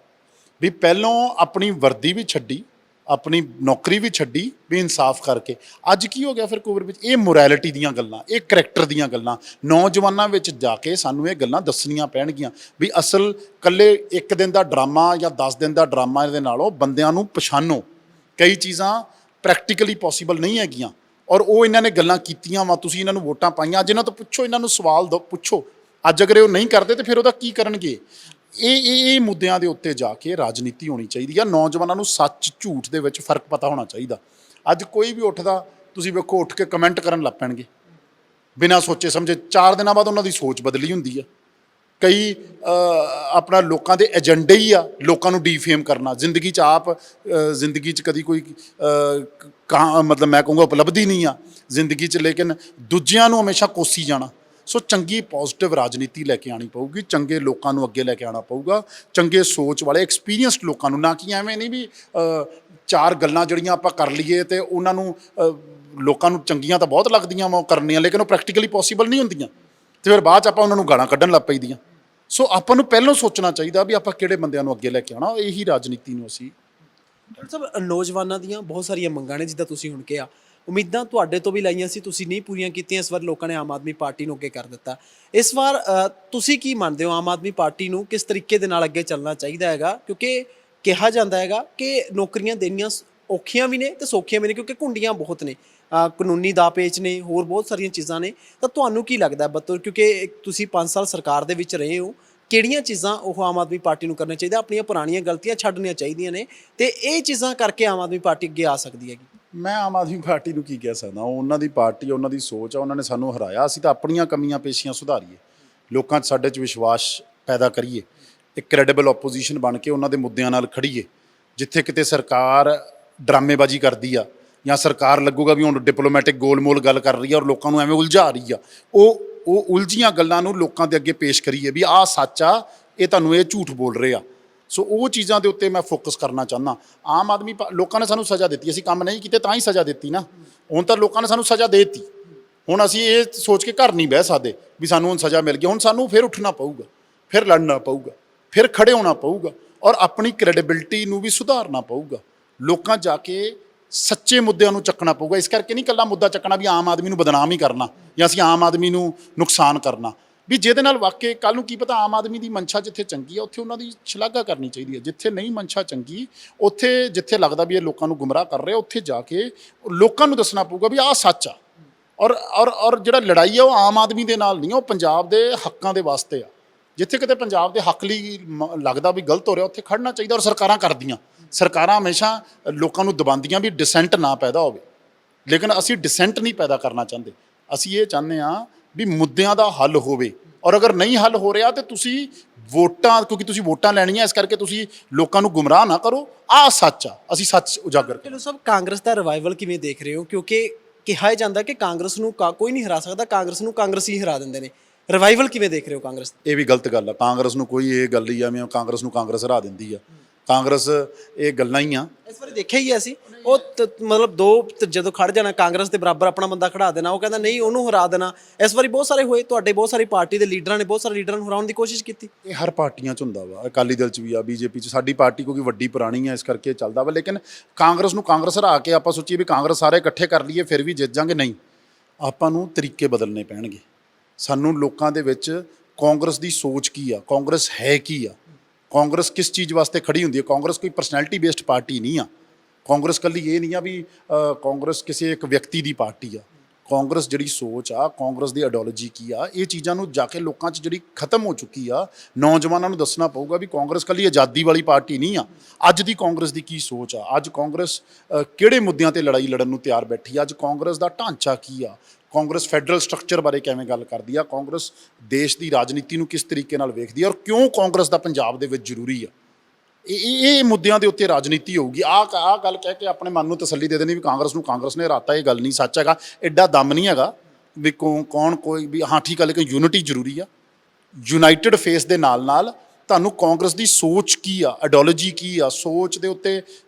[SPEAKER 1] ਵੀ ਪਹਿਲੋਂ ਆਪਣੀ ਵਰਦੀ ਵੀ ਛੱਡੀ, ਆਪਣੀ ਨੌਕਰੀ ਵੀ ਛੱਡੀ ਵੀ ਇਨਸਾਫ ਕਰਕੇ। ਅੱਜ ਕੀ ਹੋ ਗਿਆ ਫਿਰ ਕੁੰਵਰ ਵਿੱਚ? ਇਹ ਮੋਰੈਲਿਟੀ ਦੀਆਂ ਗੱਲਾਂ, ਇਹ ਕਰੈਕਟਰ ਦੀਆਂ ਗੱਲਾਂ ਨੌਜਵਾਨਾਂ ਵਿੱਚ ਜਾ ਕੇ ਸਾਨੂੰ ਇਹ ਗੱਲਾਂ ਦੱਸਣੀਆਂ ਪੈਣਗੀਆਂ ਵੀ ਅਸਲ ਕੱਲੇ ਇੱਕ ਦਿਨ ਦਾ ਡਰਾਮਾ ਜਾਂ 10 ਦਿਨ ਦਾ ਡਰਾਮਾ ਇਹਦੇ ਨਾਲੋਂ ਬੰਦਿਆਂ ਨੂੰ ਪਛਾਣੋ। ਕਈ ਚੀਜ਼ਾਂ ਪ੍ਰੈਕਟੀਕਲੀ ਪੋਸੀਬਲ ਨਹੀਂ ਹੈਗੀਆਂ ਔਰ ਉਹ ਇਹਨਾਂ ਨੇ ਗੱਲਾਂ ਕੀਤੀਆਂ ਵਾ। ਤੁਸੀਂ ਇਹਨਾਂ ਨੂੰ ਵੋਟਾਂ ਪਾਈਆਂ, ਅੱਜ ਇਹਨਾਂ ਤੋਂ ਪੁੱਛੋ, ਇਹਨਾਂ ਨੂੰ ਸਵਾਲ ਦੋ ਪੁੱਛੋ। ਅੱਜ ਅਗਰ ਇਹ ਨਹੀਂ ਕਰਦੇ ਤਾਂ ਫਿਰ ਉਹਦਾ ਕੀ ਕਰਨਗੇ? ਇਹ ਮੁੱਦਿਆਂ ਦੇ ਉੱਤੇ ਜਾ ਕੇ ਰਾਜਨੀਤੀ ਹੋਣੀ ਚਾਹੀਦੀ ਆ। ਨੌਜਵਾਨਾਂ ਨੂੰ ਸੱਚ ਝੂਠ ਦੇ ਵਿੱਚ ਫਰਕ ਪਤਾ ਹੋਣਾ ਚਾਹੀਦਾ। ਅੱਜ ਕੋਈ ਵੀ ਉੱਠਦਾ, ਤੁਸੀਂ ਵੇਖੋ, ਉੱਠ ਕੇ ਕਮੈਂਟ ਕਰਨ ਲੱਗ ਪੈਣਗੇ ਬਿਨਾਂ ਸੋਚੇ ਸਮਝੇ। 4 ਦਿਨਾਂ ਬਾਅਦ ਉਹਨਾਂ ਦੀ ਸੋਚ ਬਦਲੀ ਹੁੰਦੀ ਆ। ਕਈ ਆਪਣਾ ਲੋਕਾਂ ਦੇ ਏਜੰਡੇ ਹੀ ਆ ਲੋਕਾਂ ਨੂੰ ਡੀਫੇਮ ਕਰਨਾ। ਜ਼ਿੰਦਗੀ 'ਚ ਆਪ ਜ਼ਿੰਦਗੀ 'ਚ ਕਦੀ ਕੋਈ ਮਤਲਬ ਮੈਂ ਕਹੂੰਗਾ ਉਪਲਬਧੀ ਨਹੀਂ ਆ ਜ਼ਿੰਦਗੀ 'ਚ, ਲੇਕਿਨ ਦੂਜਿਆਂ ਨੂੰ ਹਮੇਸ਼ਾ ਕੋਸੀ ਜਾਣਾ। ਸੋ ਚੰਗੀ ਪੋਜ਼ਿਟਿਵ ਰਾਜਨੀਤੀ ਲੈ ਕੇ ਆਉਣੀ ਪਊਗੀ, ਚੰਗੇ ਲੋਕਾਂ ਨੂੰ ਅੱਗੇ ਲੈ ਕੇ ਆਉਣਾ ਪਊਗਾ, ਚੰਗੇ ਸੋਚ ਵਾਲੇ ਐਕਸਪੀਰੀਅੰਸਡ ਲੋਕਾਂ ਨੂੰ। ਨਾ ਕਿ ਐਵੇਂ ਨਹੀਂ ਵੀ 4 ਗੱਲਾਂ ਜਿਹੜੀਆਂ ਆਪਾਂ ਕਰ ਲਈਏ ਤੇ ਉਹਨਾਂ ਨੂੰ ਲੋਕਾਂ ਨੂੰ ਚੰਗੀਆਂ ਤਾਂ ਬਹੁਤ ਲੱਗਦੀਆਂ ਵਾ ਉਹ ਕਰਨੀਆਂ, ਲੇਕਿਨ ਉਹ ਪ੍ਰੈਕਟੀਕਲੀ ਪੋਸੀਬਲ ਨਹੀਂ ਹੁੰਦੀਆਂ ਤੇ ਫਿਰ ਬਾਅਦ 'ਚ ਆਪਾਂ ਉਹਨਾਂ ਨੂੰ ਗਾਲਾਂ ਕੱਢਣ ਲੱਗ ਪਈਦੀਆਂ। ਸੋ ਆਪਾਂ ਨੂੰ ਪਹਿਲਾਂ ਸੋਚਣਾ ਚਾਹੀਦਾ ਵੀ ਆਪਾਂ ਕਿਹੜੇ ਬੰਦਿਆਂ ਨੂੰ ਅੱਗੇ ਲੈ ਕੇ ਆਉਣਾ। ਇਹੀ ਰਾਜਨੀਤੀ ਨੂੰ ਅਸੀਂ
[SPEAKER 2] ਸਭ ਨੌਜਵਾਨਾਂ ਦੀਆਂ ਬਹੁਤ ਸਾਰੀਆਂ ਮੰਗਾਂ ਨੇ, ਜਿੱਦਾਂ ਤੁਸੀਂ ਹੁਣ ਕਿਹਾ, ਉਮੀਦਾਂ ਤੁਹਾਡੇ ਤੋਂ ਵੀ ਲਾਈਆਂ ਸੀ, ਤੁਸੀਂ ਨਹੀਂ ਪੂਰੀਆਂ ਕੀਤੀਆਂ। ਇਸ ਵਾਰ ਲੋਕਾਂ ਨੇ ਆਮ ਆਦਮੀ ਪਾਰਟੀ ਨੂੰ ਅੱਗੇ ਕਰ ਦਿੱਤਾ। ਇਸ ਵਾਰ ਤੁਸੀਂ ਕੀ ਮੰਨਦੇ ਹੋ, ਆਮ ਆਦਮੀ ਪਾਰਟੀ ਨੂੰ ਕਿਸ ਤਰੀਕੇ ਦੇ ਨਾਲ ਅੱਗੇ ਚੱਲਣਾ ਚਾਹੀਦਾ ਹੈਗਾ? ਕਿਉਂਕਿ ਕਿਹਾ ਜਾਂਦਾ ਹੈਗਾ ਕਿ ਨੌਕਰੀਆਂ ਦੇਣੀਆਂ ਔਖੀਆਂ ਵੀ ਨੇ ਤੇ ਸੌਖੀਆਂ ਵੀ ਨੇ, ਕਿਉਂਕਿ ਘੁੰਡੀਆਂ ਬਹੁਤ ਨੇ, ਕਾਨੂੰਨੀ ਦਾਅ ਪੇਚ ਨੇ, ਹੋਰ ਬਹੁਤ ਸਾਰੀਆਂ ਚੀਜ਼ਾਂ ਨੇ। ਤਾਂ ਤੁਹਾਨੂੰ ਕੀ ਲੱਗਦਾ ਬਤੌਰ, ਕਿਉਂਕਿ ਤੁਸੀਂ 5 ਸਾਲ ਸਰਕਾਰ ਦੇ ਵਿੱਚ ਰਹੇ ਹੋ, ਕਿਹੜੀਆਂ ਚੀਜ਼ਾਂ ਉਹ ਆਮ ਆਦਮੀ ਪਾਰਟੀ ਨੂੰ ਕਰਨਾ ਚਾਹੀਦਾ? ਆਪਣੀਆਂ ਪੁਰਾਣੀਆਂ ਗਲਤੀਆਂ ਛੱਡਣੀਆਂ ਚਾਹੀਦੀਆਂ ਨੇ ਤੇ ਇਹ ਚੀਜ਼ਾਂ ਕਰਕੇ ਆਮ ਆਦਮੀ ਪਾਰਟੀ ਅੱਗੇ ਆ ਸਕਦੀ ਹੈਗੀ।
[SPEAKER 1] ਮੈਂ ਆਮ ਆਦਮੀ ਪਾਰਟੀ ਨੂੰ ਕੀ ਕਹਿ ਸਕਦਾ? ਉਹ ਉਹਨਾਂ ਦੀ ਪਾਰਟੀ, ਉਹਨਾਂ ਦੀ ਸੋਚ ਆ, ਉਹਨਾਂ ਨੇ ਸਾਨੂੰ ਹਰਾਇਆ। ਅਸੀਂ ਤਾਂ ਆਪਣੀਆਂ ਕਮੀਆਂ ਪੇਸ਼ੀਆਂ ਸੁਧਾਰੀਏ, ਲੋਕਾਂ 'ਚ ਸਾਡੇ 'ਚ ਵਿਸ਼ਵਾਸ ਪੈਦਾ ਕਰੀਏ, ਇੱਕ ਕ੍ਰੈਡੀਬਲ ਓਪੋਜੀਸ਼ਨ ਬਣ ਕੇ ਉਹਨਾਂ ਦੇ ਮੁੱਦਿਆਂ ਨਾਲ ਖੜੀਏ। ਜਿੱਥੇ ਕਿਤੇ ਸਰਕਾਰ ਡਰਾਮੇਬਾਜ਼ੀ ਕਰਦੀ ਆ ਜਾਂ ਸਰਕਾਰ ਲੱਗੂਗਾ ਵੀ ਹੁਣ ਡਿਪਲੋਮੈਟਿਕ ਗੋਲਮੋਲ ਗੱਲ ਕਰ ਰਹੀ ਆ ਔਰ ਲੋਕਾਂ ਨੂੰ ਐਵੇਂ ਉਲਝਾ ਰਹੀ ਆ, ਉਹ ਉਲਝੀਆਂ ਗੱਲਾਂ ਨੂੰ ਲੋਕਾਂ ਦੇ ਅੱਗੇ ਪੇਸ਼ ਕਰੀਏ ਵੀ ਆਹ ਸੱਚ ਆ, ਇਹ ਤੁਹਾਨੂੰ ਇਹ ਝੂਠ ਬੋਲ ਰਹੇ ਆ। ਸੋ ਉਹ ਚੀਜ਼ਾਂ ਦੇ ਉੱਤੇ ਮੈਂ ਫੋਕਸ ਕਰਨਾ ਚਾਹੁੰਦਾ। ਆਮ ਆਦਮੀ ਲੋਕਾਂ ਨੇ ਸਾਨੂੰ ਸਜ਼ਾ ਦਿੱਤੀ, ਅਸੀਂ ਕੰਮ ਨਹੀਂ ਕੀਤੇ ਤਾਂ ਹੀ ਸਜ਼ਾ ਦਿੱਤੀ ਨਾ। ਹੁਣ ਤਾਂ ਲੋਕਾਂ ਨੇ ਸਾਨੂੰ ਸਜ਼ਾ ਦੇ ਦਿੱਤੀ, ਹੁਣ ਅਸੀਂ ਇਹ ਸੋਚ ਕੇ ਘਰ ਨਹੀਂ ਬਹਿ ਸਕਦੇ ਵੀ ਸਾਨੂੰ ਹੁਣ ਸਜ਼ਾ ਮਿਲ ਗਈ। ਹੁਣ ਸਾਨੂੰ ਫਿਰ ਉੱਠਣਾ ਪਊਗਾ, ਫਿਰ ਲੜਨਾ ਪਊਗਾ, ਫਿਰ ਖੜੇ ਹੋਣਾ ਪਊਗਾ ਔਰ ਆਪਣੀ ਕ੍ਰੈਡੀਬਿਲਿਟੀ ਨੂੰ ਵੀ ਸੁਧਾਰਨਾ ਪਊਗਾ। ਲੋਕਾਂ ਜਾ ਕੇ ਸੱਚੇ ਮੁੱਦਿਆਂ ਨੂੰ ਚੱਕਣਾ ਪਊਗਾ। ਇਸ ਕਰਕੇ ਨਹੀਂ ਇਕੱਲਾ ਮੁੱਦਾ ਚੱਕਣਾ ਵੀ ਆਮ ਆਦਮੀ ਨੂੰ ਬਦਨਾਮ ਹੀ ਕਰਨਾ ਜਾਂ ਅਸੀਂ ਆਮ ਆਦਮੀ ਨੂੰ ਨੁਕਸਾਨ ਕਰਨਾ, ਵੀ ਜਿਹਦੇ ਨਾਲ ਵਾਕਈ ਕੱਲ੍ਹ ਨੂੰ ਕੀ ਪਤਾ ਆਮ ਆਦਮੀ ਦੀ ਮਨਸ਼ਾ ਜਿੱਥੇ ਚੰਗੀ ਆ ਉੱਥੇ ਉਹਨਾਂ ਦੀ ਸ਼ਲਾਘਾ ਕਰਨੀ ਚਾਹੀਦੀ ਹੈ। ਜਿੱਥੇ ਨਹੀਂ ਮਨਸ਼ਾ ਚੰਗੀ, ਉੱਥੇ ਜਿੱਥੇ ਲੱਗਦਾ ਵੀ ਇਹ ਲੋਕਾਂ ਨੂੰ ਗੁੰਮਰਾਹ ਕਰ ਰਿਹਾ, ਉੱਥੇ ਜਾ ਕੇ ਲੋਕਾਂ ਨੂੰ ਦੱਸਣਾ ਪਊਗਾ ਵੀ ਆਹ ਸੱਚ ਆ। ਔਰ ਜਿਹੜਾ ਲੜਾਈ ਆ ਉਹ ਆਮ ਆਦਮੀ ਦੇ ਨਾਲ ਨਹੀਂ, ਉਹ ਪੰਜਾਬ ਦੇ ਹੱਕਾਂ ਦੇ ਵਾਸਤੇ ਆ। ਜਿੱਥੇ ਕਿਤੇ ਪੰਜਾਬ ਦੇ ਹੱਕ ਲਈ ਲੱਗਦਾ ਵੀ ਗਲਤ ਹੋ ਰਿਹਾ, ਉੱਥੇ ਖੜਨਾ ਚਾਹੀਦਾ। ਔਰ ਸਰਕਾਰਾਂ ਕਰਦੀਆਂ, ਸਰਕਾਰਾਂ ਹਮੇਸ਼ਾ ਲੋਕਾਂ ਨੂੰ ਦਬਾਉਂਦੀਆਂ ਵੀ ਡਿਸੈਂਟ ਨਾ ਪੈਦਾ ਹੋਵੇ, ਲੇਕਿਨ ਅਸੀਂ ਡਿਸੈਂਟ ਨਹੀਂ ਪੈਦਾ ਕਰਨਾ ਚਾਹੁੰਦੇ। ਅਸੀਂ ਇਹ ਚਾਹੁੰਦੇ ਹਾਂ ਵੀ ਮੁੱਦਿਆਂ ਦਾ ਹੱਲ ਹੋਵੇ। ਔਰ ਅਗਰ ਨਹੀਂ ਹੱਲ ਹੋ ਰਿਹਾ ਤੇ ਤੁਸੀਂ ਵੋਟਾਂ, ਕਿਉਂਕਿ ਤੁਸੀਂ ਵੋਟਾਂ ਲੈਣੀਆਂ, ਇਸ ਕਰਕੇ ਤੁਸੀਂ ਲੋਕਾਂ ਨੂੰ ਗੁੰਮਰਾਹ ਨਾ ਕਰੋ। ਆਹ ਸੱਚ ਆ, ਅਸੀਂ ਸੱਚ ਉਜਾਗਰ ਕਰੋ।
[SPEAKER 2] ਚਲੋ ਸਭ, ਕਾਂਗਰਸ ਦਾ ਰਿਵਾਈਵਲ ਕਿਵੇਂ ਦੇਖ ਰਹੇ ਹੋ? ਕਿਉਂਕਿ ਕਿਹਾ ਜਾਂਦਾ ਕਿ ਕਾਂਗਰਸ ਨੂੰ ਕੋਈ ਨਹੀਂ ਹਰਾ ਸਕਦਾ, ਕਾਂਗਰਸ ਨੂੰ ਕਾਂਗਰਸ ਹੀ ਹਰਾ ਦਿੰਦੇ ਨੇ। ਰਿਵਾਈਵਲ ਕਿਵੇਂ ਦੇਖ ਰਹੇ ਹੋ ਕਾਂਗਰਸ?
[SPEAKER 1] ਇਹ ਵੀ ਗਲਤ ਗੱਲ ਆ। ਕਾਂਗਰਸ ਨੂੰ ਕੋਈ ਇਹ ਗੱਲ ਹੀ ਆ ਮੈਂ ਕਾਂਗਰਸ ਨੂੰ ਕਾਂਗਰਸ ਹਰਾ ਦਿੰਦੀ ਆ। ਕਾਂਗਰਸ ਇਹ ਗੱਲਾਂ ਹੀ ਆ।
[SPEAKER 2] ਇਸ ਵਾਰੀ ਦੇਖਿਆ ਹੀ ਅਸੀਂ ਉਹ ਮਤਲਬ ਦੋ ਜਦੋਂ ਖੜ ਜਾਣਾ ਕਾਂਗਰਸ ਦੇ ਬਰਾਬਰ ਆਪਣਾ ਬੰਦਾ ਖੜਾ ਦੇਣਾ, ਉਹ ਕਹਿੰਦਾ ਨਹੀਂ ਉਹਨੂੰ ਹਰਾ ਦੇਣਾ। ਇਸ ਵਾਰੀ ਬਹੁਤ ਸਾਰੇ ਹੋਏ, ਤੁਹਾਡੇ ਬਹੁਤ ਸਾਰੀ ਪਾਰਟੀ ਦੇ ਲੀਡਰਾਂ ਨੇ ਬਹੁਤ ਸਾਰੇ ਲੀਡਰਾਂ ਨੂੰ ਹਰਾਉਣ ਦੀ ਕੋਸ਼ਿਸ਼ ਕੀਤੀ।
[SPEAKER 1] ਇਹ ਹਰ ਪਾਰਟੀਆਂ 'ਚ ਹੁੰਦਾ ਵਾ, ਅਕਾਲੀ ਦਲ 'ਚ ਵੀ ਆ, ਬੀਜੇਪੀ 'ਚ। ਸਾਡੀ ਪਾਰਟੀ ਕਿਉਂਕਿ ਵੱਡੀ ਪੁਰਾਣੀ ਆ, ਇਸ ਕਰਕੇ ਚੱਲਦਾ ਵਾ। ਲੇਕਿਨ ਕਾਂਗਰਸ ਨੂੰ ਕਾਂਗਰਸ ਹਰਾ ਕੇ ਆਪਾਂ ਸੋਚੀਏ ਵੀ ਕਾਂਗਰਸ ਸਾਰੇ ਇਕੱਠੇ ਕਰ ਲਈਏ ਫਿਰ ਵੀ ਜਿੱਤ ਜਾਂਗੇ, ਨਹੀਂ। ਆਪਾਂ ਨੂੰ ਤਰੀਕੇ ਬਦਲਣੇ ਪੈਣਗੇ। ਸਾਨੂੰ ਲੋਕਾਂ ਦੇ ਵਿੱਚ ਕਾਂਗਰਸ ਦੀ ਸੋਚ ਕੀ ਆ, ਕਾਂਗਰਸ ਹੈ ਕੀ ਆ, ਕਾਂਗਰਸ ਕਿਸ ਚੀਜ਼ ਵਾਸਤੇ ਖੜੀ ਹੁੰਦੀ ਹੈ। ਕਾਂਗਰਸ ਕੋਈ ਪਰਸਨੈਲਿਟੀ ਬੇਸਡ ਪਾਰਟੀ ਨਹੀਂ ਆ। ਕਾਂਗਰਸ ਇਕੱਲੀ ਇਹ ਨਹੀਂ ਆ ਵੀ ਕਾਂਗਰਸ ਕਿਸੇ ਇੱਕ ਵਿਅਕਤੀ ਦੀ ਪਾਰਟੀ ਆ। ਕਾਂਗਰਸ ਜਿਹੜੀ ਸੋਚ ਆ, ਕਾਂਗਰਸ ਦੀ ਆਈਡੀਓਲੋਜੀ ਕੀ ਆ, ਇਹ ਚੀਜ਼ਾਂ ਨੂੰ ਜਾ ਕੇ ਲੋਕਾਂ 'ਚ ਜਿਹੜੀ ਖਤਮ ਹੋ ਚੁੱਕੀ ਆ, ਨੌਜਵਾਨਾਂ ਨੂੰ ਦੱਸਣਾ ਪਊਗਾ ਵੀ ਕਾਂਗਰਸ ਇਕੱਲੀ ਆਜ਼ਾਦੀ ਵਾਲੀ ਪਾਰਟੀ ਨਹੀਂ ਆ। ਅੱਜ ਦੀ ਕਾਂਗਰਸ ਦੀ ਕੀ ਸੋਚ ਆ, ਅੱਜ ਕਾਂਗਰਸ ਕਿਹੜੇ ਮੁੱਦਿਆਂ 'ਤੇ ਲੜਾਈ ਲੜਨ ਨੂੰ ਤਿਆਰ ਬੈਠੀ ਆ, ਅੱਜ ਕਾਂਗਰਸ ਦਾ ਢਾਂਚਾ ਕੀ ਆ, ਕਾਂਗਰਸ ਫੈਡਰਲ ਸਟਰਕਚਰ ਬਾਰੇ ਕਿਵੇਂ ਗੱਲ ਕਰਦੀ ਆ, ਕਾਂਗਰਸ ਦੇਸ਼ ਦੀ ਰਾਜਨੀਤੀ ਨੂੰ ਕਿਸ ਤਰੀਕੇ ਨਾਲ ਵੇਖਦੀ ਆ, ਔਰ ਕਿਉਂ ਕਾਂਗਰਸ ਦਾ ਪੰਜਾਬ ਦੇ ਵਿੱਚ ਜ਼ਰੂਰੀ ਆ। ਇਹ ਮੁੱਦਿਆਂ ਦੇ ਉੱਤੇ ਰਾਜਨੀਤੀ ਹੋਊਗੀ। ਆਹ ਗੱਲ ਕਹਿ ਕੇ ਆਪਣੇ ਮਨ ਨੂੰ ਤਸੱਲੀ ਦੇ ਦੇਣੀ ਵੀ ਕਾਂਗਰਸ ਨੂੰ ਕਾਂਗਰਸ ਨੇ ਹਰਾਤਾ, ਇਹ ਗੱਲ ਨਹੀਂ ਸੱਚ ਹੈਗਾ। ਐਡਾ ਦਮ ਨਹੀਂ ਹੈਗਾ ਵੀ ਕੌਣ ਕੋਈ ਵੀ। ਹਾਂ ਠੀਕ ਆ, ਲੇਕਿਨ ਯੂਨਿਟੀ ਜ਼ਰੂਰੀ ਆ। ਯੂਨਾਈਟਿਡ ਫੇਸ ਦੇ ਨਾਲ ਨਾਲ ਤੁਹਾਨੂੰ ਕਾਂਗਰਸ ਦੀ ਸੋਚ ਕੀ ਆ, ਆਈਡੀਓਲੋਜੀ ਕੀ ਆ, ਸੋਚ ਦੇ ਉੱਤੇ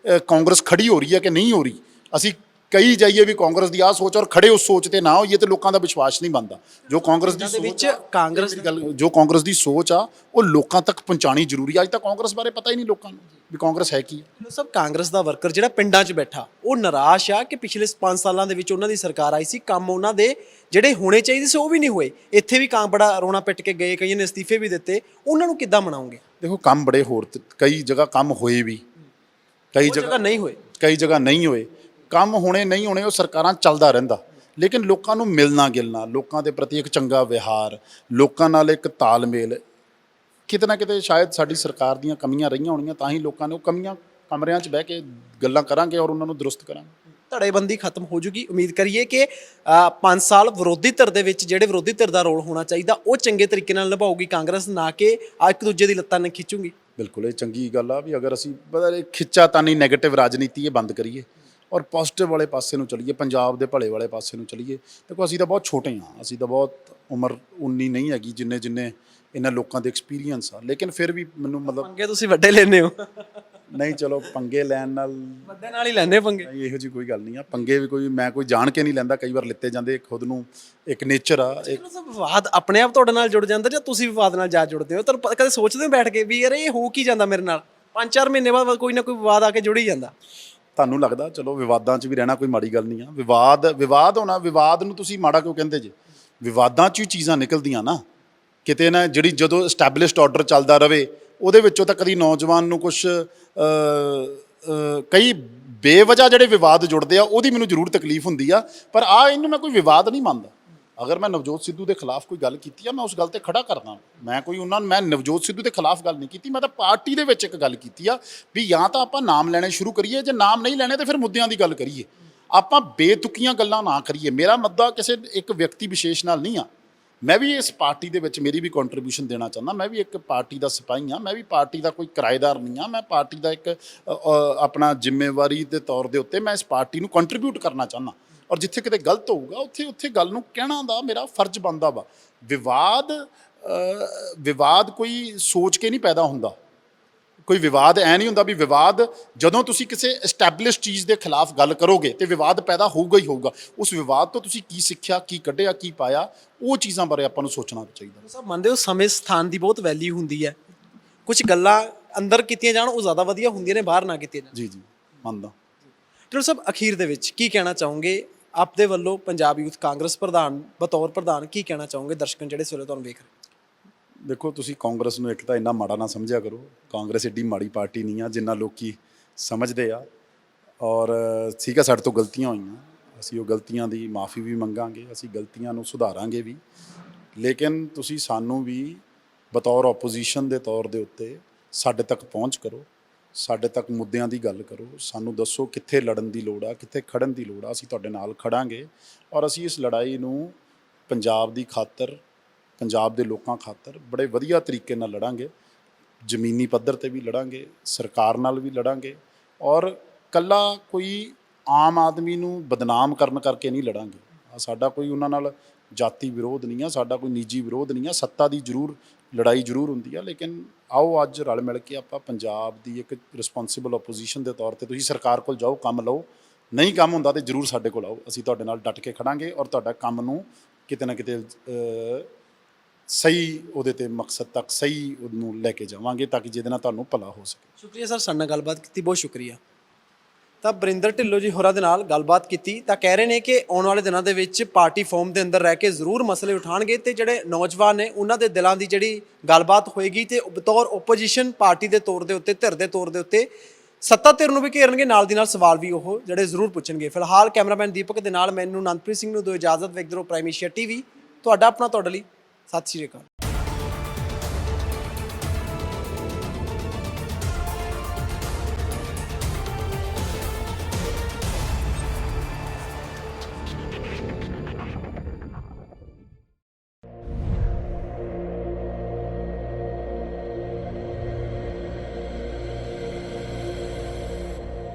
[SPEAKER 1] ਕਾਂਗਰਸ ਖੜੀ ਹੋ ਰਹੀ ਹੈ ਕਿ ਨਹੀਂ ਹੋ ਰਹੀ। ਅਸੀਂ ਕਹੀ ਜਾਈਏ ਵੀ ਕਾਂਗਰਸ ਦੀ ਆਹ ਸੋਚ ਔਰ ਖੜੇ ਉਸ ਸੋਚ ਤੇ ਨਾ ਹੋਈਏ ਤੇ ਲੋਕਾਂ ਦਾ ਵਿਸ਼ਵਾਸ ਨਹੀਂ ਬਣਦਾ। ਜੋ ਕਾਂਗਰਸ ਦੀ ਸੋਚ ਜੋ ਕਾਂਗਰਸ ਦੀ ਸੋਚ ਆ ਉਹ ਲੋਕਾਂ ਤੱਕ ਪਹੁੰਚਾਣੀ ਜ਼ਰੂਰੀ ਆ। ਅੱਜ ਤੱਕ ਕਾਂਗਰਸ ਬਾਰੇ ਪਤਾ ਹੀ ਨਹੀਂ ਲੋਕਾਂ ਨੂੰ ਵੀ ਕਾਂਗਰਸ ਹੈ ਕੀ।
[SPEAKER 2] ਸਭ ਕਾਂਗਰਸ ਦਾ ਵਰਕਰ ਜਿਹੜਾ ਪਿੰਡਾਂ 'ਚ ਬੈਠਾ ਉਹ ਨਿਰਾਸ਼ ਆ ਕਿ ਪਿਛਲੇ 5 ਸਾਲਾਂ ਦੇ ਵਿੱਚ ਉਹਨਾਂ ਦੀ ਸਰਕਾਰ ਆਈ ਸੀ, ਕੰਮ ਉਹਨਾਂ ਦੇ ਜਿਹੜੇ ਹੋਣੇ ਚਾਹੀਦੇ ਸੀ ਉਹ ਵੀ ਨਹੀਂ ਹੋਏ। ਇੱਥੇ ਵੀ ਬੜਾ ਰੋਣਾ ਪਿੱਟ ਕੇ ਗਏ, ਕਈਆਂ ਨੇ ਅਸਤੀਫੇ ਵੀ ਦਿੱਤੇ। ਉਹਨਾਂ ਨੂੰ ਕਿੱਦਾਂ ਮਨਾਉਂਗੇ?
[SPEAKER 1] ਦੇਖੋ ਕੰਮ ਬੜੇ ਹੋਰ ਕਈ ਜਗ੍ਹਾ ਕੰਮ ਹੋਏ ਵੀ, ਕਈ ਜਗ੍ਹਾ
[SPEAKER 2] ਨਹੀਂ ਹੋਏ,
[SPEAKER 1] ਕਈ ਜਗ੍ਹਾ ਨਹੀਂ ਹੋਏ। ਕੰਮ ਹੋਣੇ ਨਹੀਂ ਹੋਣੇ ਉਹ ਸਰਕਾਰਾਂ ਚੱਲਦਾ ਰਹਿੰਦਾ। ਲੇਕਿਨ ਲੋਕਾਂ ਨੂੰ ਮਿਲਣਾ ਗਿਲਣਾ, ਲੋਕਾਂ ਦੇ ਪ੍ਰਤੀ ਇੱਕ ਚੰਗਾ ਵਿਹਾਰ, ਲੋਕਾਂ ਨਾਲ ਇੱਕ ਤਾਲਮੇਲ, ਕਿਤੇ ਨਾ ਕਿਤੇ ਸ਼ਾਇਦ ਸਾਡੀ ਸਰਕਾਰ ਦੀਆਂ ਕਮੀਆਂ ਰਹੀਆਂ ਹੋਣੀਆਂ। ਤਾਂ ਹੀ ਲੋਕਾਂ ਨੇ ਉਹ ਕਮੀਆਂ ਕਮਰਿਆਂ 'ਚ ਬਹਿ ਕੇ ਗੱਲਾਂ ਕਰਾਂਗੇ ਔਰ ਉਹਨਾਂ ਨੂੰ ਦਰੁਸਤ ਕਰਾਂਗੇ।
[SPEAKER 2] ਧੜੇਬੰਦੀ ਖਤਮ ਹੋ ਜੂਗੀ। ਉਮੀਦ ਕਰੀਏ ਕਿ 5 ਸਾਲ ਵਿਰੋਧੀ ਧਿਰ ਦੇ ਵਿੱਚ ਜਿਹੜੇ ਵਿਰੋਧੀ ਧਿਰ ਦਾ ਰੋਲ ਹੋਣਾ ਚਾਹੀਦਾ ਉਹ ਚੰਗੇ ਤਰੀਕੇ ਨਾਲ ਨਿਭਾਊਗੀ ਕਾਂਗਰਸ, ਨਾ ਕਿ ਇੱਕ ਦੂਜੇ ਦੀ ਲੱਤਾਂ ਨਾਲ ਖਿੱਚੂਗੀ।
[SPEAKER 1] ਬਿਲਕੁਲ ਇਹ ਚੰਗੀ ਗੱਲ ਆ ਵੀ ਅਗਰ ਅਸੀਂ ਖਿੱਚਾਤਾਨੀ ਨੈਗੇਟਿਵ ਰਾਜਨੀਤੀ ਇਹ ਬੰਦ ਕਰੀਏ ਔਰ ਪੋਜ਼ਿਟਿਵ ਵਾਲੇ ਪਾਸੇ ਨੂੰ ਚਲੀਏ, ਪੰਜਾਬ ਦੇ ਭਲੇ ਵਾਲੇ ਪਾਸੇ ਨੂੰ ਚਲੀਏ। ਦੇਖੋ ਅਸੀਂ ਤਾਂ ਬਹੁਤ ਛੋਟੇ ਹਾਂ, ਅਸੀਂ ਤਾਂ ਬਹੁਤ ਉਮਰ ਉਨੀ ਨਹੀਂ ਹੈਗੀ ਜਿੰਨੇ ਇਹਨਾਂ ਲੋਕਾਂ ਦੇ ਐਕਸਪੀਰੀਅੰਸ ਆ। ਲੇਕਿਨ ਫਿਰ ਵੀ ਮੈਨੂੰ ਮਤਲਬ
[SPEAKER 2] ਪੰਗੇ ਤੁਸੀਂ ਵੱਡੇ ਲੈਂਦੇ ਹੋ।
[SPEAKER 1] ਨਹੀਂ ਚਲੋ ਪੰਗੇ ਲੈਣ ਨਾਲ
[SPEAKER 2] ਵੱਡੇ ਨਾਲ ਹੀ ਲੈਂਦੇ ਪੰਗੇ।
[SPEAKER 1] ਨਹੀਂ, ਇਹੋ ਜਿਹੀ ਕੋਈ ਗੱਲ ਨਹੀਂ ਆ। ਪੰਗੇ ਵੀ ਮੈਂ ਕੋਈ ਜਾਣ ਕੇ ਨਹੀਂ ਲੈਂਦਾ, ਕਈ ਵਾਰ ਲਿੱਤੇ ਜਾਂਦੇ। ਖੁਦ ਨੂੰ ਇੱਕ ਨੇਚਰ ਆ।
[SPEAKER 2] ਵਿਵਾਦ ਆਪਣੇ ਆਪ ਤੁਹਾਡੇ ਨਾਲ ਜੁੜ ਜਾਂਦਾ ਜਾਂ ਤੁਸੀਂ ਵਿਵਾਦ ਨਾਲ ਜਾ ਜੁੜਦੇ ਹੋ? ਤੁਹਾਨੂੰ ਕਦੇ ਸੋਚਦੇ ਹੋ ਬੈਠ ਕੇ ਵੀ ਯਾਰ ਇਹ ਹੋ ਕੀ ਜਾਂਦਾ ਮੇਰੇ ਨਾਲ? 5-4 ਮਹੀਨੇ ਬਾਅਦ ਕੋਈ ਨਾ ਕੋਈ ਵਿਵਾਦ ਆ ਕੇ ਜੁੜ ਹੀ ਜਾਂਦਾ।
[SPEAKER 1] ਤੁਹਾਨੂੰ ਲੱਗਦਾ ਚਲੋ ਵਿਵਾਦਾਂ 'ਚ ਵੀ ਰਹਿਣਾ ਕੋਈ ਮਾੜੀ ਗੱਲ ਨਹੀਂ ਆ। ਵਿਵਾਦ ਹੋਣਾ, ਵਿਵਾਦ ਨੂੰ ਤੁਸੀਂ ਮਾੜਾ ਕਿਉਂ ਕਹਿੰਦੇ ਜੇ? ਵਿਵਾਦਾਂ 'ਚ ਹੀ ਚੀਜ਼ਾਂ ਨਿਕਲਦੀਆਂ ਨਾ ਕਿਤੇ ਨਾ। ਜਿਹੜੀ ਜਦੋਂ ਐਸਟੈਬਲਿਸ਼ਡ ਆਰਡਰ ਚੱਲਦਾ ਰਵੇ ਉਹਦੇ ਵਿੱਚੋਂ ਤਾਂ ਕਦੀ ਨੌਜਵਾਨ ਨੂੰ ਕੁਛ ਕਈ ਬੇਵਜ੍ਹਾ ਜਿਹੜੇ ਵਿਵਾਦ ਜੁੜਦੇ ਆ ਉਹਦੀ ਮੈਨੂੰ ਜ਼ਰੂਰ ਤਕਲੀਫ ਹੁੰਦੀ ਆ। ਪਰ ਇਹਨੂੰ ਮੈਂ ਕੋਈ ਵਿਵਾਦ ਨਹੀਂ ਮੰਨਦਾ। ਅਗਰ ਮੈਂ ਨਵਜੋਤ ਸਿੱਧੂ ਦੇ ਖਿਲਾਫ ਕੋਈ ਗੱਲ ਕੀਤੀ ਆ, ਮੈਂ ਉਸ ਗੱਲ ਤੇ ਖੜਾ ਕਰਦਾ। ਮੈਂ ਨਵਜੋਤ ਸਿੱਧੂ ਦੇ ਖਿਲਾਫ ਗੱਲ ਨਹੀਂ ਕੀਤੀ। ਮੈਂ ਤਾਂ ਪਾਰਟੀ ਦੇ ਵਿੱਚ ਇੱਕ ਗੱਲ ਕੀਤੀ ਆ ਵੀ ਜਾਂ ਤਾਂ ਆਪਾਂ ਨਾਮ ਲੈਣੇ ਸ਼ੁਰੂ ਕਰੀਏ, ਜੇ ਨਾਮ ਨਹੀਂ ਲੈਣੇ ਤਾਂ ਫਿਰ ਮੁੱਦਿਆਂ ਦੀ ਗੱਲ ਕਰੀਏ। ਆਪਾਂ ਬੇਤੁਕੀਆਂ ਗੱਲਾਂ ਨਾ ਕਰੀਏ। ਮੇਰਾ ਮੁੱਦਾ ਕਿਸੇ ਇੱਕ ਵਿਅਕਤੀ ਵਿਸ਼ੇਸ਼ ਨਾਲ ਨਹੀਂ ਆ। ਮੈਂ ਵੀ ਇਸ ਪਾਰਟੀ ਦੇ ਵਿੱਚ ਮੇਰੀ ਵੀ ਕੰਟਰੀਬਿਊਸ਼ਨ ਦੇਣਾ ਚਾਹੁੰਦਾ। ਮੈਂ ਵੀ ਇੱਕ ਪਾਰਟੀ ਦਾ ਸਿਪਾਹੀ ਹਾਂ। ਮੈਂ ਵੀ ਪਾਰਟੀ ਦਾ ਕੋਈ ਕਿਰਾਏਦਾਰ ਨਹੀਂ ਹਾਂ। ਮੈਂ ਪਾਰਟੀ ਦਾ ਇੱਕ ਆਪਣਾ ਜ਼ਿੰਮੇਵਾਰੀ ਦੇ ਤੌਰ ਦੇ ਉੱਤੇ ਮੈਂ ਇਸ ਪਾਰਟੀ ਨੂੰ ਕੰਟਰੀਬਿਊਟ ਕਰਨਾ ਚਾਹੁੰਦਾ। ਔਰ ਜਿੱਥੇ ਕਿਤੇ ਗਲਤ ਹੋਊਗਾ ਉੱਥੇ ਗੱਲ ਨੂੰ ਕਹਿਣਾ ਦਾ ਮੇਰਾ ਫਰਜ਼ ਬਣਦਾ ਵਾ। ਵਿਵਾਦ ਕੋਈ ਸੋਚ ਕੇ ਨਹੀਂ ਪੈਦਾ ਹੁੰਦਾ। ਕੋਈ ਵਿਵਾਦ ਐ ਨਹੀਂ ਹੁੰਦਾ ਵੀ ਵਿਵਾਦ ਜਦੋਂ ਤੁਸੀਂ ਕਿਸੇ ਐਸਟੈਬਲਿਸ਼ ਚੀਜ਼ ਦੇ ਖਿਲਾਫ ਗੱਲ ਕਰੋਗੇ ਤੇ ਵਿਵਾਦ ਪੈਦਾ ਹੋਊਗਾ ਹੀ ਹੋਊਗਾ। ਉਸ ਵਿਵਾਦ ਤੋਂ ਤੁਸੀਂ ਕੀ ਸਿੱਖਿਆ, ਕੀ ਕੱਢਿਆ, ਕੀ ਪਾਇਆ, ਉਹ ਚੀਜ਼ਾਂ ਬਾਰੇ ਆਪਾਂ ਨੂੰ ਸੋਚਣਾ ਚਾਹੀਦਾ।
[SPEAKER 2] ਸਭ ਮੰਨਦੇ ਹੋ ਸਮੇਂ ਸਥਾਨ ਦੀ ਬਹੁਤ ਵੈਲਿਊ ਹੁੰਦੀ ਹੈ। ਕੁਝ ਗੱਲਾਂ ਅੰਦਰ ਕੀਤੀਆਂ ਜਾਣ ਉਹ ਜ਼ਿਆਦਾ ਵਧੀਆ ਹੁੰਦੀਆਂ ਨੇ, ਬਾਹਰ ਨਾ ਕੀਤੀਆਂ ਜਾਣ।
[SPEAKER 1] ਜੀ ਮੰਨਦਾ।
[SPEAKER 2] ਚਲੋ ਸਭ ਅਖੀਰ ਦੇ ਵਿੱਚ ਕੀ ਕਹਿਣਾ ਚਾਹੋਗੇ ਆਪਦੇ ਵੱਲੋਂ ਪੰਜਾਬ ਯੂਥ ਕਾਂਗਰਸ ਪ੍ਰਧਾਨ ਬਤੌਰ ਪ੍ਰਧਾਨ ਕੀ ਕਹਿਣਾ ਚਾਹੋਗੇ ਦਰਸ਼ਕਾਂ ਜਿਹੜੇ ਇਸ ਵੇਲੇ ਤੁਹਾਨੂੰ ਵੇਖ ਰਹੇ?
[SPEAKER 1] ਦੇਖੋ ਤੁਸੀਂ ਕਾਂਗਰਸ ਨੂੰ ਇੱਕ ਤਾਂ ਇੰਨਾ ਮਾੜਾ ਨਾ ਸਮਝਿਆ ਕਰੋ। ਕਾਂਗਰਸ ਏਡੀ ਮਾੜੀ ਪਾਰਟੀ ਨਹੀਂ ਆ ਜਿੰਨਾ ਲੋਕੀ ਸਮਝਦੇ ਆ। ਔਰ ਠੀਕ ਆ, ਸਾਡੇ ਤੋਂ ਗਲਤੀਆਂ ਹੋਈਆਂ, ਅਸੀਂ ਉਹ ਗਲਤੀਆਂ ਦੀ ਮਾਫੀ ਵੀ ਮੰਗਾਂਗੇ, ਅਸੀਂ ਗਲਤੀਆਂ ਨੂੰ ਸੁਧਾਰਾਂਗੇ ਵੀ। ਲੇਕਿਨ ਤੁਸੀਂ ਸਾਨੂੰ ਵੀ ਬਤੌਰ ਆਪੋਜੀਸ਼ਨ ਦੇ ਤੌਰ ਦੇ ਉੱਤੇ ਸਾਡੇ ਤੱਕ ਪਹੁੰਚ ਕਰੋ, ਸਾਡੇ ਤੱਕ ਮੁੱਦਿਆਂ ਦੀ ਗੱਲ ਕਰੋ। ਸਾਨੂੰ ਦੱਸੋ ਕਿੱਥੇ ਲੜਨ ਦੀ ਲੋੜ ਆ, ਕਿੱਥੇ ਖੜਨ ਦੀ ਲੋੜ ਆ। ਅਸੀਂ ਤੁਹਾਡੇ ਨਾਲ ਖੜਾਂਗੇ ਔਰ ਅਸੀਂ ਇਸ ਲੜਾਈ ਨੂੰ ਪੰਜਾਬ ਦੀ ਖਾਤਰ, ਪੰਜਾਬ ਦੇ ਲੋਕਾਂ ਖਾਤਰ ਬੜੇ ਵਧੀਆ ਤਰੀਕੇ ਨਾਲ ਲੜਾਂਗੇ। ਜ਼ਮੀਨੀ ਪੱਧਰ 'ਤੇ ਵੀ ਲੜਾਂਗੇ, ਸਰਕਾਰ ਨਾਲ ਵੀ ਲੜਾਂਗੇ ਔਰ ਇਕੱਲਾ ਕੋਈ ਆਮ ਆਦਮੀ ਨੂੰ ਬਦਨਾਮ ਕਰਨ ਕਰਕੇ ਨਹੀਂ ਲੜਾਂਗੇ। ਸਾਡਾ ਕੋਈ ਉਹਨਾਂ ਨਾਲ ਜਾਤੀ ਵਿਰੋਧ ਨਹੀਂ ਆ, ਸਾਡਾ ਕੋਈ ਨਿੱਜੀ ਵਿਰੋਧ ਨਹੀਂ ਆ। ਸੱਤਾ ਦੀ ਜ਼ਰੂਰ ਲੜਾਈ ਜ਼ਰੂਰ ਹੁੰਦੀ ਆ, ਲੇਕਿਨ ਆਓ ਅੱਜ ਰਲ ਮਿਲ ਕੇ ਆਪਾਂ ਪੰਜਾਬ ਦੀ ਇੱਕ ਰਿਸਪੌਂਸਿਬਲ ਓਪੋਜੀਸ਼ਨ ਦੇ ਤੌਰ ਤੇ, ਤੁਸੀਂ ਸਰਕਾਰ ਕੋਲ ਜਾਓ, ਕੰਮ ਲਓ, ਨਹੀਂ ਕੰਮ ਹੁੰਦਾ ਤੇ ਜ਼ਰੂਰ ਸਾਡੇ ਕੋਲ ਆਓ, ਅਸੀਂ ਤੁਹਾਡੇ ਨਾਲ ਡਟ ਕੇ ਖੜਾਂਗੇ ਔਰ ਤੁਹਾਡਾ ਕੰਮ ਨੂੰ ਕਿਤੇ ਨਾ ਕਿਤੇ ਸਹੀ ਉਹਦੇ ਤੇ ਮਕਸਦ ਤੱਕ ਸਹੀ ਉਹਨੂੰ ਲੈ ਕੇ ਜਾਵਾਂਗੇ ਤਾਂ ਕਿ ਜਿਹਦੇ ਨਾਲ ਤੁਹਾਨੂੰ ਭਲਾ ਹੋ ਸਕੇ।
[SPEAKER 2] ਸ਼ੁਕਰੀਆ ਸਰ, ਸਾਡੇ ਨਾਲ ਗੱਲਬਾਤ ਕੀਤੀ, ਬਹੁਤ ਸ਼ੁਕਰੀਆ। ਤਾਂ ਬਰਿੰਦਰ ਢਿੱਲੋਂ ਜੀ ਹੋਰਾਂ ਦੇ ਨਾਲ ਗੱਲਬਾਤ ਕੀਤੀ ਤਾਂ ਕਹਿ ਰਹੇ ਨੇ ਕਿ ਆਉਣ ਵਾਲੇ ਦਿਨਾਂ ਦੇ ਵਿੱਚ ਪਾਰਟੀ ਫਾਰਮ ਦੇ ਅੰਦਰ ਰਹਿ ਕੇ ਜ਼ਰੂਰ ਮਸਲੇ ਉਠਾਣਗੇ ਤੇ ਜਿਹੜੇ ਨੌਜਵਾਨ ਨੇ ਉਹਨਾਂ ਦੇ ਦਿਲਾਂ ਦੀ ਜਿਹੜੀ ਗੱਲਬਾਤ ਹੋਏਗੀ ਤੇ ਬਤੌਰ ਓਪੋਜੀਸ਼ਨ ਪਾਰਟੀ ਦੇ ਤੌਰ ਦੇ ਉੱਤੇ, ਧਿਰ ਦੇ ਤੌਰ ਦੇ ਉੱਤੇ ਸੱਤਾ ਧਿਰ ਨੂੰ ਵੀ ਘੇਰਨਗੇ, ਨਾਲ ਦੀ ਨਾਲ ਸਵਾਲ ਵੀ ਉਹ ਜਿਹੜੇ ਜ਼ਰੂਰ ਪੁੱਛਣਗੇ। ਫਿਲਹਾਲ ਕੈਮਰਾਮੈਨ ਦੀਪਕ ਦੇ ਨਾਲ ਮੈਨੂੰ ਅਨੰਦਪ੍ਰੀਤ ਸਿੰਘ ਨੂੰ ਦਿਓ ਇਜਾਜ਼ਤ। ਵੇਖਦੇ ਰਹੋ ਪ੍ਰਾਈਮ ਏਸ਼ੀਆ ਟੀਵੀ, ਤੁਹਾਡਾ ਆਪਣਾ, ਤੁਹਾਡੇ ਲਈ। ਸਤਿ ਸ਼੍ਰੀ ਅਕਾਲ।